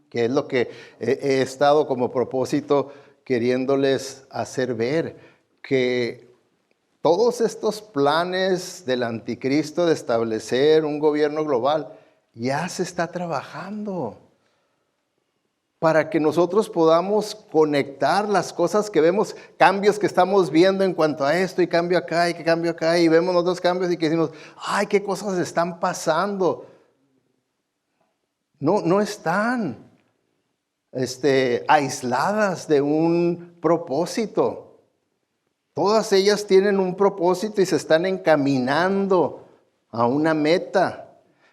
que es lo que he estado como propósito queriéndoles hacer ver, que todos estos planes del anticristo de establecer un gobierno global ya se está trabajando para que nosotros podamos conectar las cosas que vemos, cambios que estamos viendo en cuanto a esto, y cambio acá, y que cambio acá, y vemos otros cambios y que decimos, ay, qué cosas están pasando. No están aisladas de un propósito. Todas ellas tienen un propósito y se están encaminando a una meta.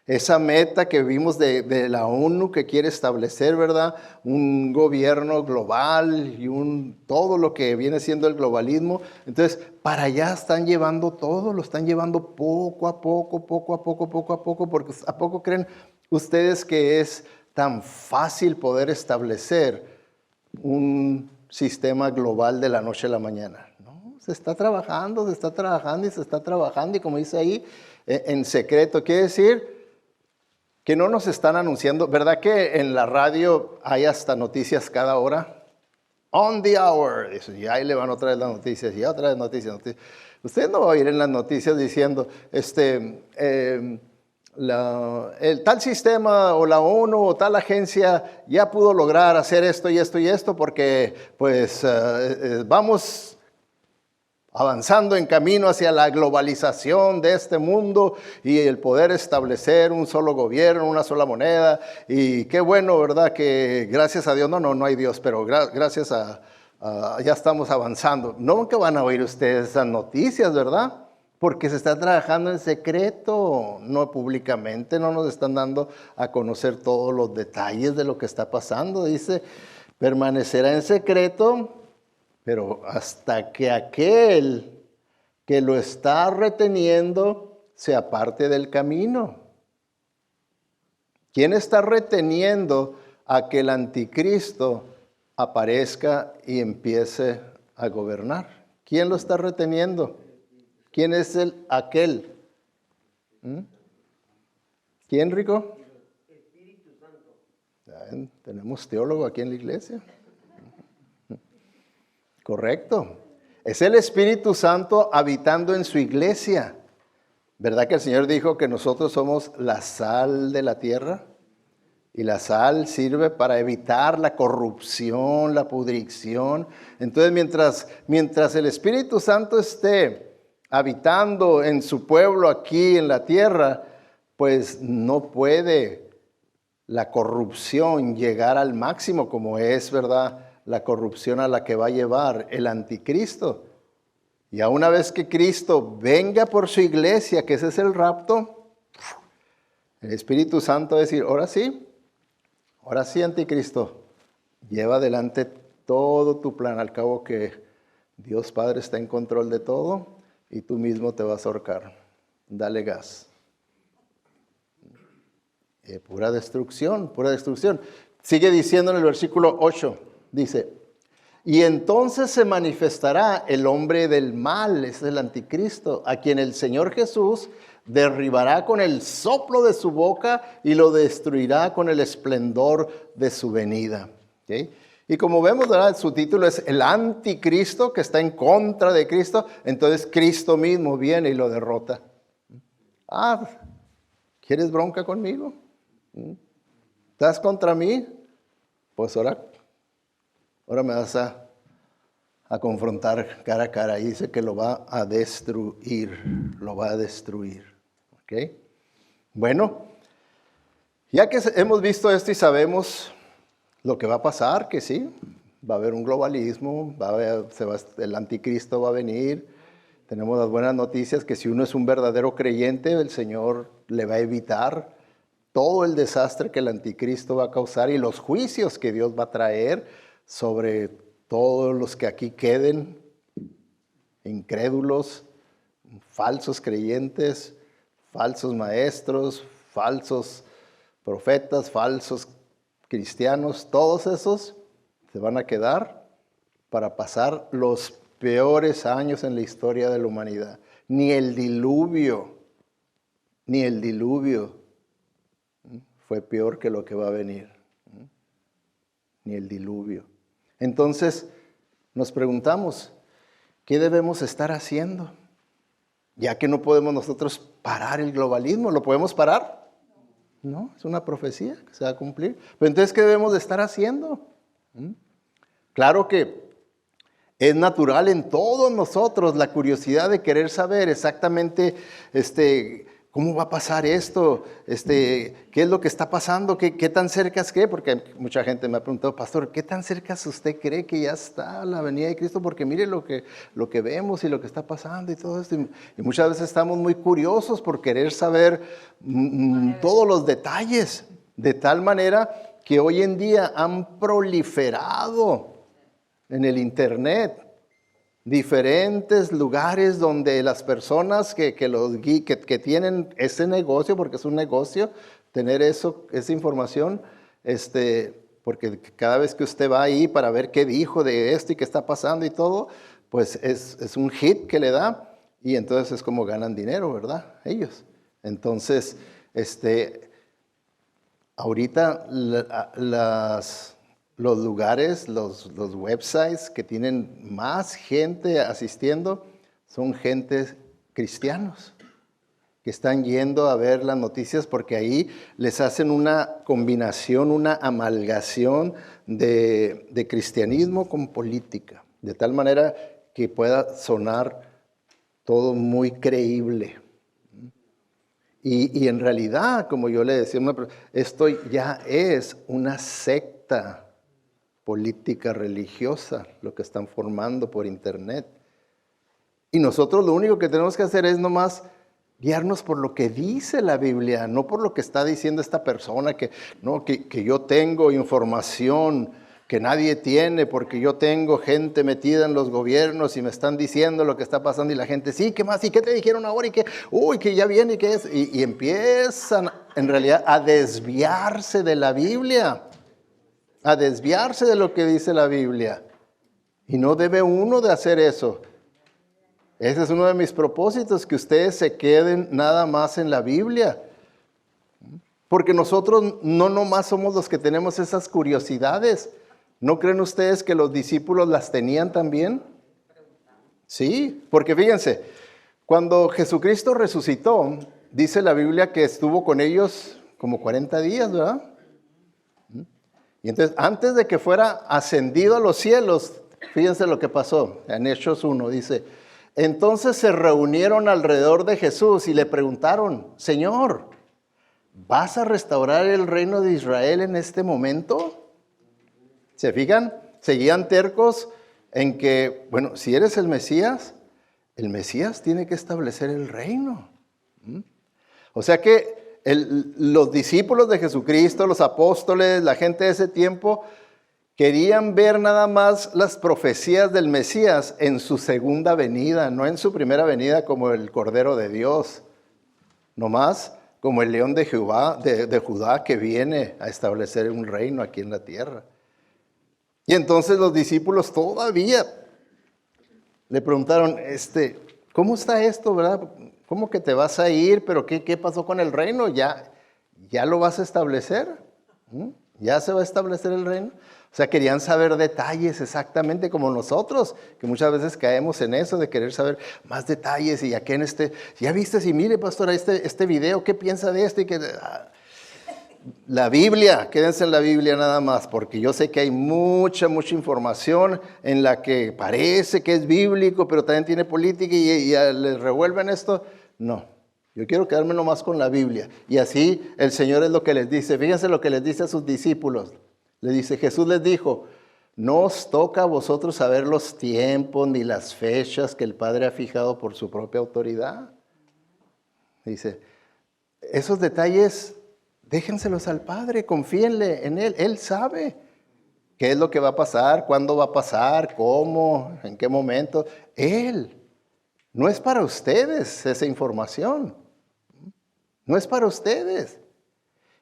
Esa meta que vimos de la ONU que quiere establecer, ¿verdad?, un gobierno global y todo lo que viene siendo el globalismo. Entonces, para allá están llevando todo, lo están llevando poco a poco, porque ¿a poco creen ustedes que es tan fácil poder establecer un sistema global de la noche a la mañana? No, se está trabajando y como dice ahí, en secreto. Quiere decir que no nos están anunciando, ¿verdad que en la radio hay hasta noticias cada hora? On the hour, y ahí le van otra vez las noticias, y otra vez noticias. Usted no va a oír en las noticias diciendo, el tal sistema o la ONU o tal agencia ya pudo lograr hacer esto y esto y esto porque pues vamos avanzando en camino hacia la globalización de este mundo y el poder establecer un solo gobierno, una sola moneda. Y qué bueno, ¿verdad?, que gracias a Dios, no hay Dios, pero gracias a ya estamos avanzando. Nunca van a oír ustedes esas noticias, ¿verdad? Porque se está trabajando en secreto, no públicamente, no nos están dando a conocer todos los detalles de lo que está pasando. Dice, permanecerá en secreto, pero hasta que aquel que lo está reteniendo se aparte del camino. ¿Quién está reteniendo a que el anticristo aparezca y empiece a gobernar? ¿Quién lo está reteniendo? ¿Quién es aquel? ¿Quién, Rico? Espíritu Santo. Tenemos teólogo aquí en la iglesia. Correcto. Es el Espíritu Santo habitando en su iglesia. ¿Verdad que el Señor dijo que nosotros somos la sal de la tierra? Y la sal sirve para evitar la corrupción, la pudrición. Entonces, mientras el Espíritu Santo esté habitando en su pueblo aquí en la tierra, pues no puede la corrupción llegar al máximo como es, ¿verdad?, la corrupción a la que va a llevar el anticristo. Y a una vez que Cristo venga por su iglesia, que ese es el rapto, el Espíritu Santo va a decir, ahora sí, Anticristo, lleva adelante todo tu plan, al cabo que Dios Padre está en control de todo y tú mismo te vas a ahorcar. Dale gas. Pura destrucción, pura destrucción. Sigue diciendo en el versículo 8, dice, y entonces se manifestará el hombre del mal, es el anticristo, a quien el Señor Jesús derribará con el soplo de su boca y lo destruirá con el esplendor de su venida. ¿Okay? Y como vemos, ¿verdad? Su título es el anticristo, que está en contra de Cristo. Entonces Cristo mismo viene y lo derrota. ¿Quieres bronca conmigo? ¿Estás contra mí? Pues ahora me vas a confrontar cara a cara. Y dice que lo va a destruir. Lo va a destruir. ¿Ok? Bueno, ya que hemos visto esto y sabemos lo que va a pasar, que sí, va a haber un globalismo, el anticristo va a venir. Tenemos las buenas noticias que si uno es un verdadero creyente, el Señor le va a evitar todo el desastre que el anticristo va a causar y los juicios que Dios va a traer sobre todos los que aquí queden, incrédulos, falsos creyentes, falsos maestros, falsos profetas, falsos cristianos, todos esos se van a quedar para pasar los peores años en la historia de la humanidad. Ni el diluvio fue peor que lo que va a venir. Ni el diluvio. Entonces, nos preguntamos, ¿qué debemos estar haciendo? Ya que no podemos nosotros parar el globalismo, ¿lo podemos parar? No, es una profecía que se va a cumplir. Pero entonces, ¿qué debemos de estar haciendo? Claro que es natural en todos nosotros la curiosidad de querer saber exactamente cómo va a pasar esto, qué es lo que está pasando, qué tan cerca cree, porque mucha gente me ha preguntado, pastor, ¿qué tan cerca usted cree que ya está la venida de Cristo? Porque mire lo que vemos y lo que está pasando y todo esto. Y muchas veces estamos muy curiosos por querer saber todos los detalles, de tal manera que hoy en día han proliferado en el internet diferentes lugares donde las personas que tienen ese negocio, porque es un negocio, tener esa información, porque cada vez que usted va ahí para ver qué dijo de esto y qué está pasando y todo, pues es un hit que le da y entonces es como ganan dinero, ¿verdad? Ellos. Entonces, ahorita los lugares, los websites que tienen más gente asistiendo son gentes cristianos que están yendo a ver las noticias porque ahí les hacen una combinación, una amalgación de cristianismo con política, de tal manera que pueda sonar todo muy creíble. Y en realidad, como yo le decía, esto ya es una secta política religiosa, lo que están formando por internet. Y nosotros lo único que tenemos que hacer es nomás guiarnos por lo que dice la Biblia, no por lo que está diciendo esta persona, que yo tengo información que nadie tiene, porque yo tengo gente metida en los gobiernos y me están diciendo lo que está pasando y la gente, sí, ¿qué más? ¿Y qué te dijeron ahora? Y que ya viene y qué es. Y empiezan en realidad a desviarse de la Biblia, a desviarse de lo que dice la Biblia. Y no debe uno de hacer eso. Ese es uno de mis propósitos, que ustedes se queden nada más en la Biblia. Porque nosotros no nomás somos los que tenemos esas curiosidades. ¿No creen ustedes que los discípulos las tenían también? Sí, porque fíjense, cuando Jesucristo resucitó, dice la Biblia que estuvo con ellos como 40 días, ¿verdad? Y entonces, antes de que fuera ascendido a los cielos, fíjense lo que pasó. En Hechos 1 dice, entonces se reunieron alrededor de Jesús y le preguntaron, Señor, ¿vas a restaurar el reino de Israel en este momento? ¿Se fijan? Seguían tercos en que, bueno, si eres el Mesías, El Mesías tiene que establecer el reino. O sea que los discípulos de Jesucristo, los apóstoles, la gente de ese tiempo, querían ver nada más las profecías del Mesías en su segunda venida, no en su primera venida como el Cordero de Dios, nomás como el León de Judá que viene a establecer un reino aquí en la tierra. Y entonces los discípulos todavía le preguntaron, ¿cómo está esto, verdad? ¿Cómo que te vas a ir? ¿Pero qué pasó con el reino? ¿Ya lo vas a establecer? ¿Ya se va a establecer el reino? O sea, querían saber detalles exactamente como nosotros, que muchas veces caemos en eso de querer saber más detalles. Y aquí ya viste, y mire, pastora, este video, ¿qué piensa de esto? La Biblia, quédense en la Biblia nada más, porque yo sé que hay mucha información en la que parece que es bíblico, pero también tiene política y les revuelven esto. No, yo quiero quedarme nomás con la Biblia. Y así el Señor es lo que les dice. Fíjense lo que les dice a sus discípulos. Le dice, Jesús les dijo, no os toca a vosotros saber los tiempos ni las fechas que el Padre ha fijado por su propia autoridad. Dice, esos detalles déjenselos al Padre, confíenle en Él. Él sabe qué es lo que va a pasar, cuándo va a pasar, cómo, en qué momento. Él. No es para ustedes esa información. No es para ustedes.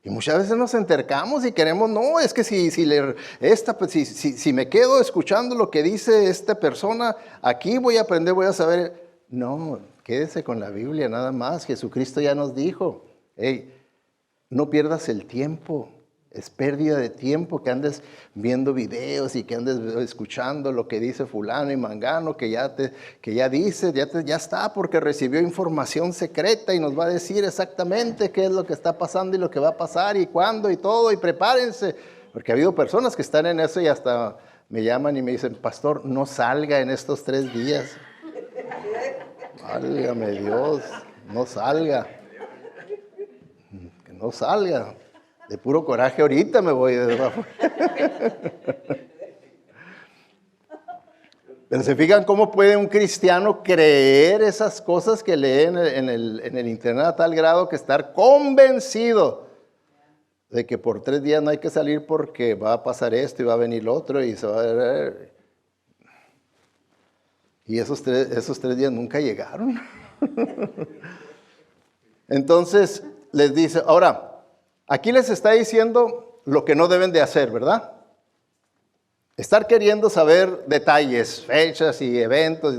Y muchas veces nos entercamos y queremos, no, es que si me quedo escuchando lo que dice esta persona, aquí voy a aprender, voy a saber. No, quédese con la Biblia nada más. Jesucristo ya nos dijo, hey, no pierdas el tiempo. Es pérdida de tiempo que andes viendo videos y que andes escuchando lo que dice fulano y mangano, que ya dice, ya está, porque recibió información secreta y nos va a decir exactamente qué es lo que está pasando y lo que va a pasar y cuándo y todo, y prepárense. Porque ha habido personas que están en eso y hasta me llaman y me dicen, pastor, no salga en estos 3 días. Válgame Dios, no salga. Que no salga. De puro coraje ahorita me voy de debajo. Pero se fijan cómo puede un cristiano creer esas cosas que lee en el internet a tal grado que estar convencido de que por 3 días no hay que salir porque va a pasar esto y va a venir lo otro y se va a ver. Y esos 3 días nunca llegaron. Entonces les dice, ahora, aquí les está diciendo lo que no deben de hacer, ¿verdad? Estar queriendo saber detalles, fechas y eventos.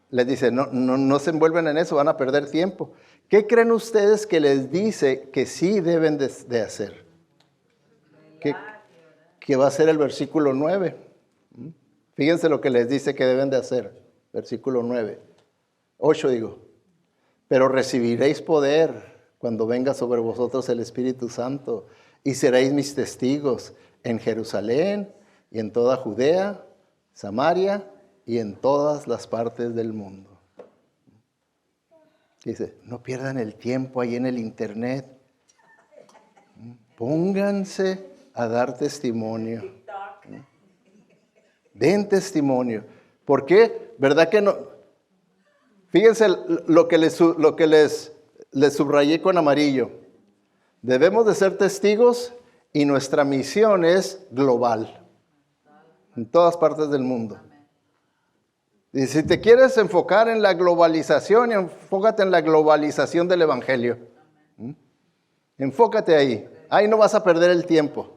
Les dice, no se envuelven en eso, van a perder tiempo. ¿Qué creen ustedes que les dice que sí deben de hacer? ¿Qué va a ser el versículo 9? Fíjense lo que les dice que deben de hacer. Versículo 9. 8 digo. Pero recibiréis poder cuando venga sobre vosotros el Espíritu Santo, y seréis mis testigos en Jerusalén y en toda Judea, Samaria y en todas las partes del mundo. Dice, no pierdan el tiempo ahí en el internet. Pónganse a dar testimonio. Den testimonio. ¿Por qué? ¿Verdad que no? Fíjense lo que les subrayé con amarillo. Debemos de ser testigos y nuestra misión es global. En todas partes del mundo. Y si te quieres enfocar en la globalización, enfócate en la globalización del Evangelio. Enfócate ahí. Ahí no vas a perder el tiempo.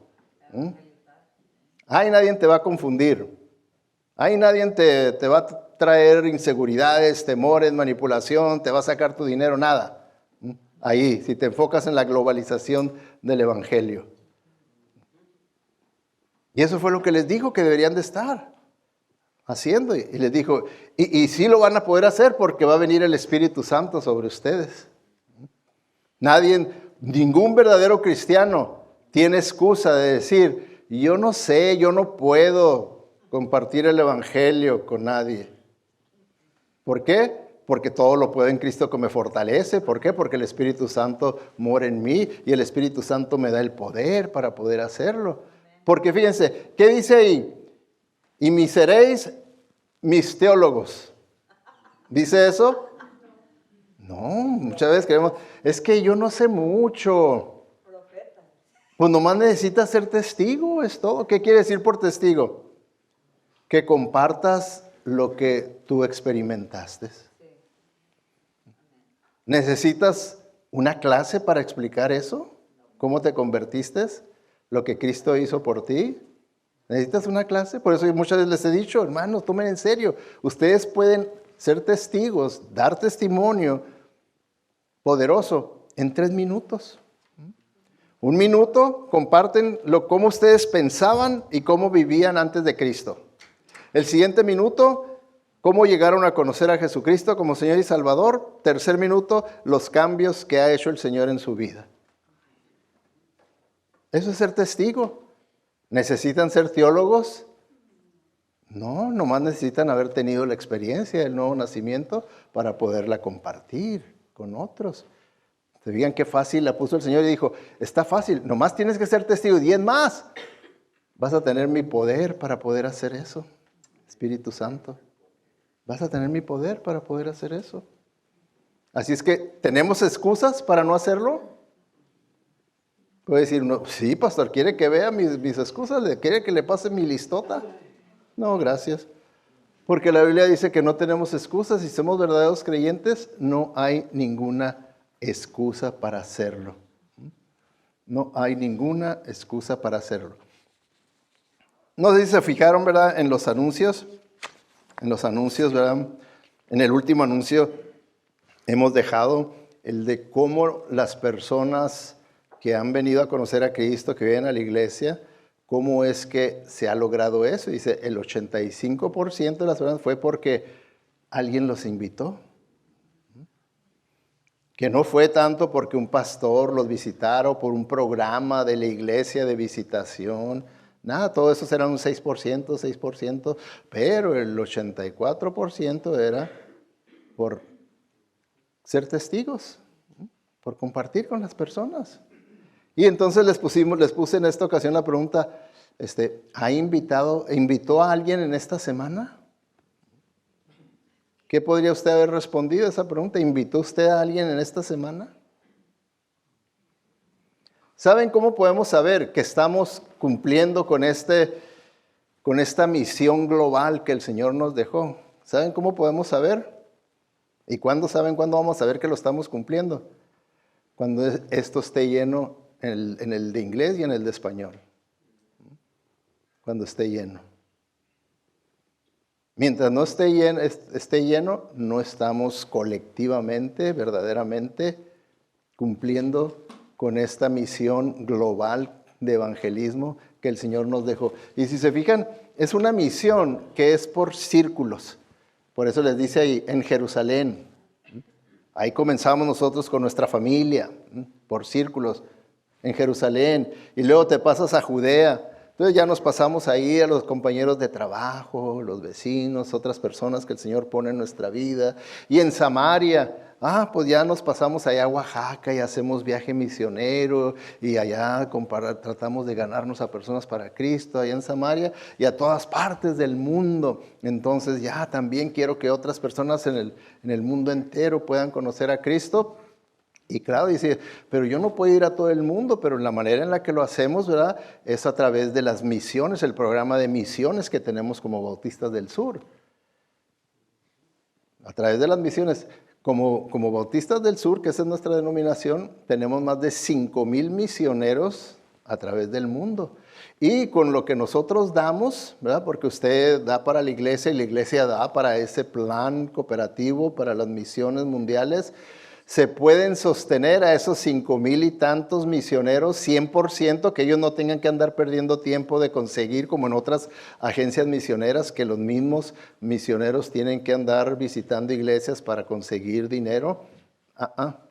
Ahí nadie te va a confundir. Ahí nadie te va a traer inseguridades, temores, manipulación, te va a sacar tu dinero, nada. Ahí, si te enfocas en la globalización del Evangelio. Y eso fue lo que les dijo que deberían de estar haciendo. Y les dijo, y sí lo van a poder hacer porque va a venir el Espíritu Santo sobre ustedes. Ningún verdadero cristiano tiene excusa de decir, yo no sé, yo no puedo compartir el Evangelio con nadie. ¿Por qué? Porque todo lo puedo en Cristo que me fortalece. ¿Por qué? Porque el Espíritu Santo mora en mí y el Espíritu Santo me da el poder para poder hacerlo. Porque fíjense, ¿qué dice ahí? Y me seréis mis teólogos. ¿Dice eso? No, muchas veces creemos, es que yo no sé mucho. Pues nomás necesitas ser testigo, es todo. ¿Qué quiere decir por testigo? Que compartas lo que tú experimentaste. ¿Necesitas una clase para explicar eso? ¿Cómo te convertiste? ¿Lo que Cristo hizo por ti? ¿Necesitas una clase? Por eso muchas veces les he dicho, hermanos, tomen en serio. Ustedes pueden ser testigos, dar testimonio poderoso en 3 minutos. 1 minuto, comparten cómo ustedes pensaban y cómo vivían antes de Cristo. El siguiente minuto, cómo llegaron a conocer a Jesucristo como Señor y Salvador. Tercer minuto, los cambios que ha hecho el Señor en su vida. Eso es ser testigo. ¿Necesitan ser teólogos? No, nomás necesitan haber tenido la experiencia del nuevo nacimiento para poderla compartir con otros. Se fijan qué fácil la puso el Señor y dijo, está fácil, nomás tienes que ser testigo. 10 más, vas a tener mi poder para poder hacer eso. Espíritu Santo, vas a tener mi poder para poder hacer eso. Así es que, ¿tenemos excusas para no hacerlo? Puede decir uno, sí, pastor, ¿quiere que vea mis excusas? ¿Quiere que le pase mi listota? No, gracias. Porque la Biblia dice que no tenemos excusas. Si somos verdaderos creyentes, no hay ninguna excusa para hacerlo. No hay ninguna excusa para hacerlo. No sé si se fijaron, ¿verdad? En los anuncios. En los anuncios, ¿verdad? En el último anuncio hemos dejado el de cómo las personas que han venido a conocer a Cristo, que vienen a la iglesia, cómo es que se ha logrado eso. Dice, el 85% de las personas fue porque alguien los invitó. Que no fue tanto porque un pastor los visitara o por un programa de la iglesia de visitación. Nada, todo eso será un 6%, pero el 84% era por ser testigos, por compartir con las personas. Y entonces les puse en esta ocasión la pregunta, ¿invitó a alguien en esta semana? ¿Qué podría usted haber respondido a esa pregunta? ¿Invitó usted a alguien en esta semana? ¿Saben cómo podemos saber que estamos cumpliendo con esta misión global que el Señor nos dejó? ¿Saben cómo podemos saber? ¿Y saben cuándo vamos a ver que lo estamos cumpliendo? Cuando esto esté lleno en el de inglés y en el de español. Cuando esté lleno. Mientras no esté lleno, no estamos colectivamente, verdaderamente, cumpliendo con esta misión global de evangelismo que el Señor nos dejó. Y si se fijan, es una misión que es por círculos. Por eso les dice ahí, en Jerusalén. Ahí comenzamos nosotros con nuestra familia, por círculos, en Jerusalén. Y luego te pasas a Judea. Entonces ya nos pasamos ahí a los compañeros de trabajo, los vecinos, otras personas que el Señor pone en nuestra vida. Y en Samaria, pues ya nos pasamos allá a Oaxaca y hacemos viaje misionero y allá tratamos de ganarnos a personas para Cristo, allá en Samaria y a todas partes del mundo. Entonces ya también quiero que otras personas en el mundo entero puedan conocer a Cristo. Y claro, dice, pero yo no puedo ir a todo el mundo, pero la manera en la que lo hacemos, ¿verdad? Es a través de las misiones, el programa de misiones que tenemos como Bautistas del Sur. A través de las misiones, como Bautistas del Sur, que esa es nuestra denominación, tenemos más de 5,000 misioneros a través del mundo. Y con lo que nosotros damos, ¿verdad? Porque usted da para la iglesia y la iglesia da para ese plan cooperativo, para las misiones mundiales, se pueden sostener a esos 5,000 y tantos misioneros 100%, que ellos no tengan que andar perdiendo tiempo de conseguir, como en otras agencias misioneras, que los mismos misioneros tienen que andar visitando iglesias para conseguir dinero.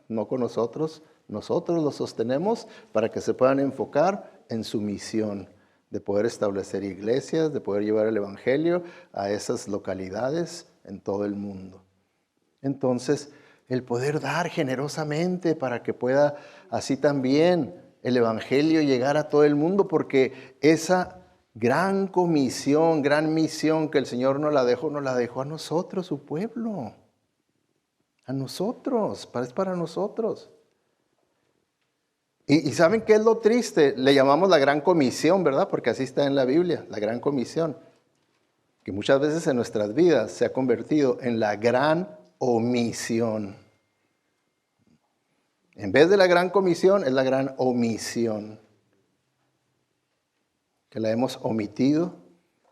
No con nosotros. Nosotros los sostenemos para que se puedan enfocar en su misión de poder establecer iglesias, de poder llevar el evangelio a esas localidades en todo el mundo. Entonces, el poder dar generosamente para que pueda así también el evangelio llegar a todo el mundo, porque esa gran comisión, gran misión que el Señor nos la dejó a nosotros, su pueblo. A nosotros, es para nosotros. Y ¿saben qué es lo triste? Le llamamos la gran comisión, ¿verdad? Porque así está en la Biblia, la gran comisión. Que muchas veces en nuestras vidas se ha convertido en la gran omisión. En vez de la gran comisión, es la gran omisión. Que la hemos omitido,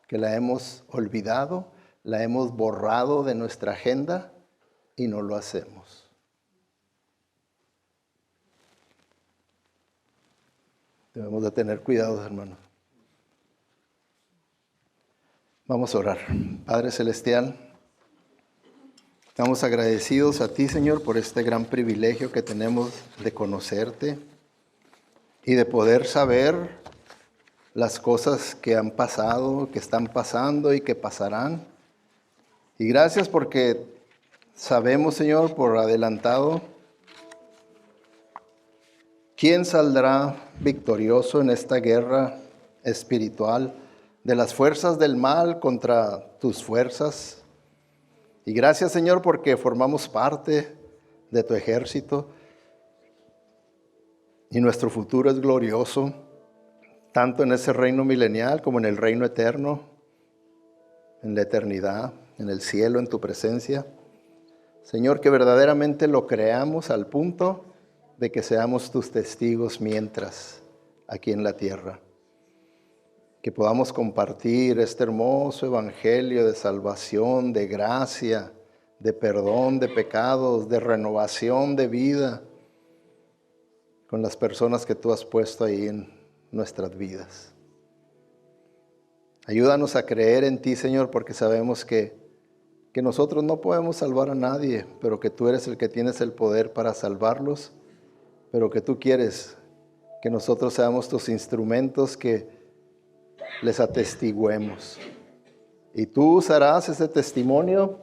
que la hemos olvidado, la hemos borrado de nuestra agenda y no lo hacemos. Debemos de tener cuidado, hermanos. Vamos a orar. Padre Celestial, estamos agradecidos a ti, Señor, por este gran privilegio que tenemos de conocerte y de poder saber las cosas que han pasado, que están pasando y que pasarán. Y gracias porque sabemos, Señor, por adelantado, ¿quién saldrá victorioso en esta guerra espiritual de las fuerzas del mal contra tus fuerzas? Y gracias, Señor, porque formamos parte de tu ejército y nuestro futuro es glorioso, tanto en ese reino milenial como en el reino eterno, en la eternidad, en el cielo, en tu presencia. Señor, que verdaderamente lo creamos al punto de que seamos tus testigos mientras aquí en la tierra. Que podamos compartir este hermoso evangelio de salvación, de gracia, de perdón de pecados, de renovación de vida con las personas que tú has puesto ahí en nuestras vidas. Ayúdanos a creer en ti, Señor, porque sabemos que nosotros no podemos salvar a nadie, pero que tú eres el que tienes el poder para salvarlos, pero que tú quieres que nosotros seamos tus instrumentos que les atestigüemos. Y tú usarás ese testimonio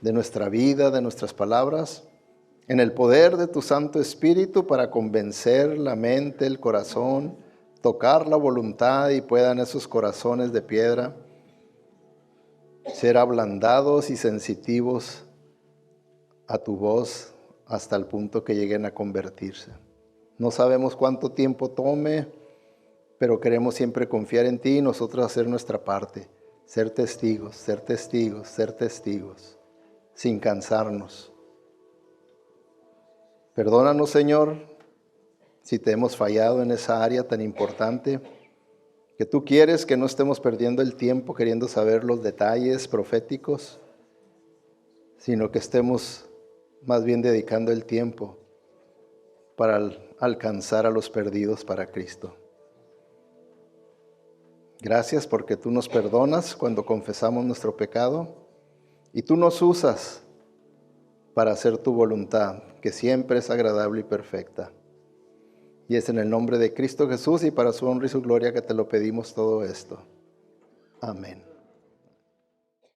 de nuestra vida, de nuestras palabras, en el poder de tu Santo Espíritu para convencer la mente, el corazón, tocar la voluntad y puedan esos corazones de piedra ser ablandados y sensitivos a tu voz hasta el punto que lleguen a convertirse. No sabemos cuánto tiempo tome, pero queremos siempre confiar en ti y nosotros hacer nuestra parte, ser testigos, ser testigos, ser testigos, sin cansarnos. Perdónanos, Señor, si te hemos fallado en esa área tan importante, que tú quieres que no estemos perdiendo el tiempo queriendo saber los detalles proféticos, sino que estemos más bien dedicando el tiempo para alcanzar a los perdidos para Cristo. Gracias porque tú nos perdonas cuando confesamos nuestro pecado y tú nos usas para hacer tu voluntad, que siempre es agradable y perfecta. Y es en el nombre de Cristo Jesús y para su honra y su gloria que te lo pedimos todo esto. Amén.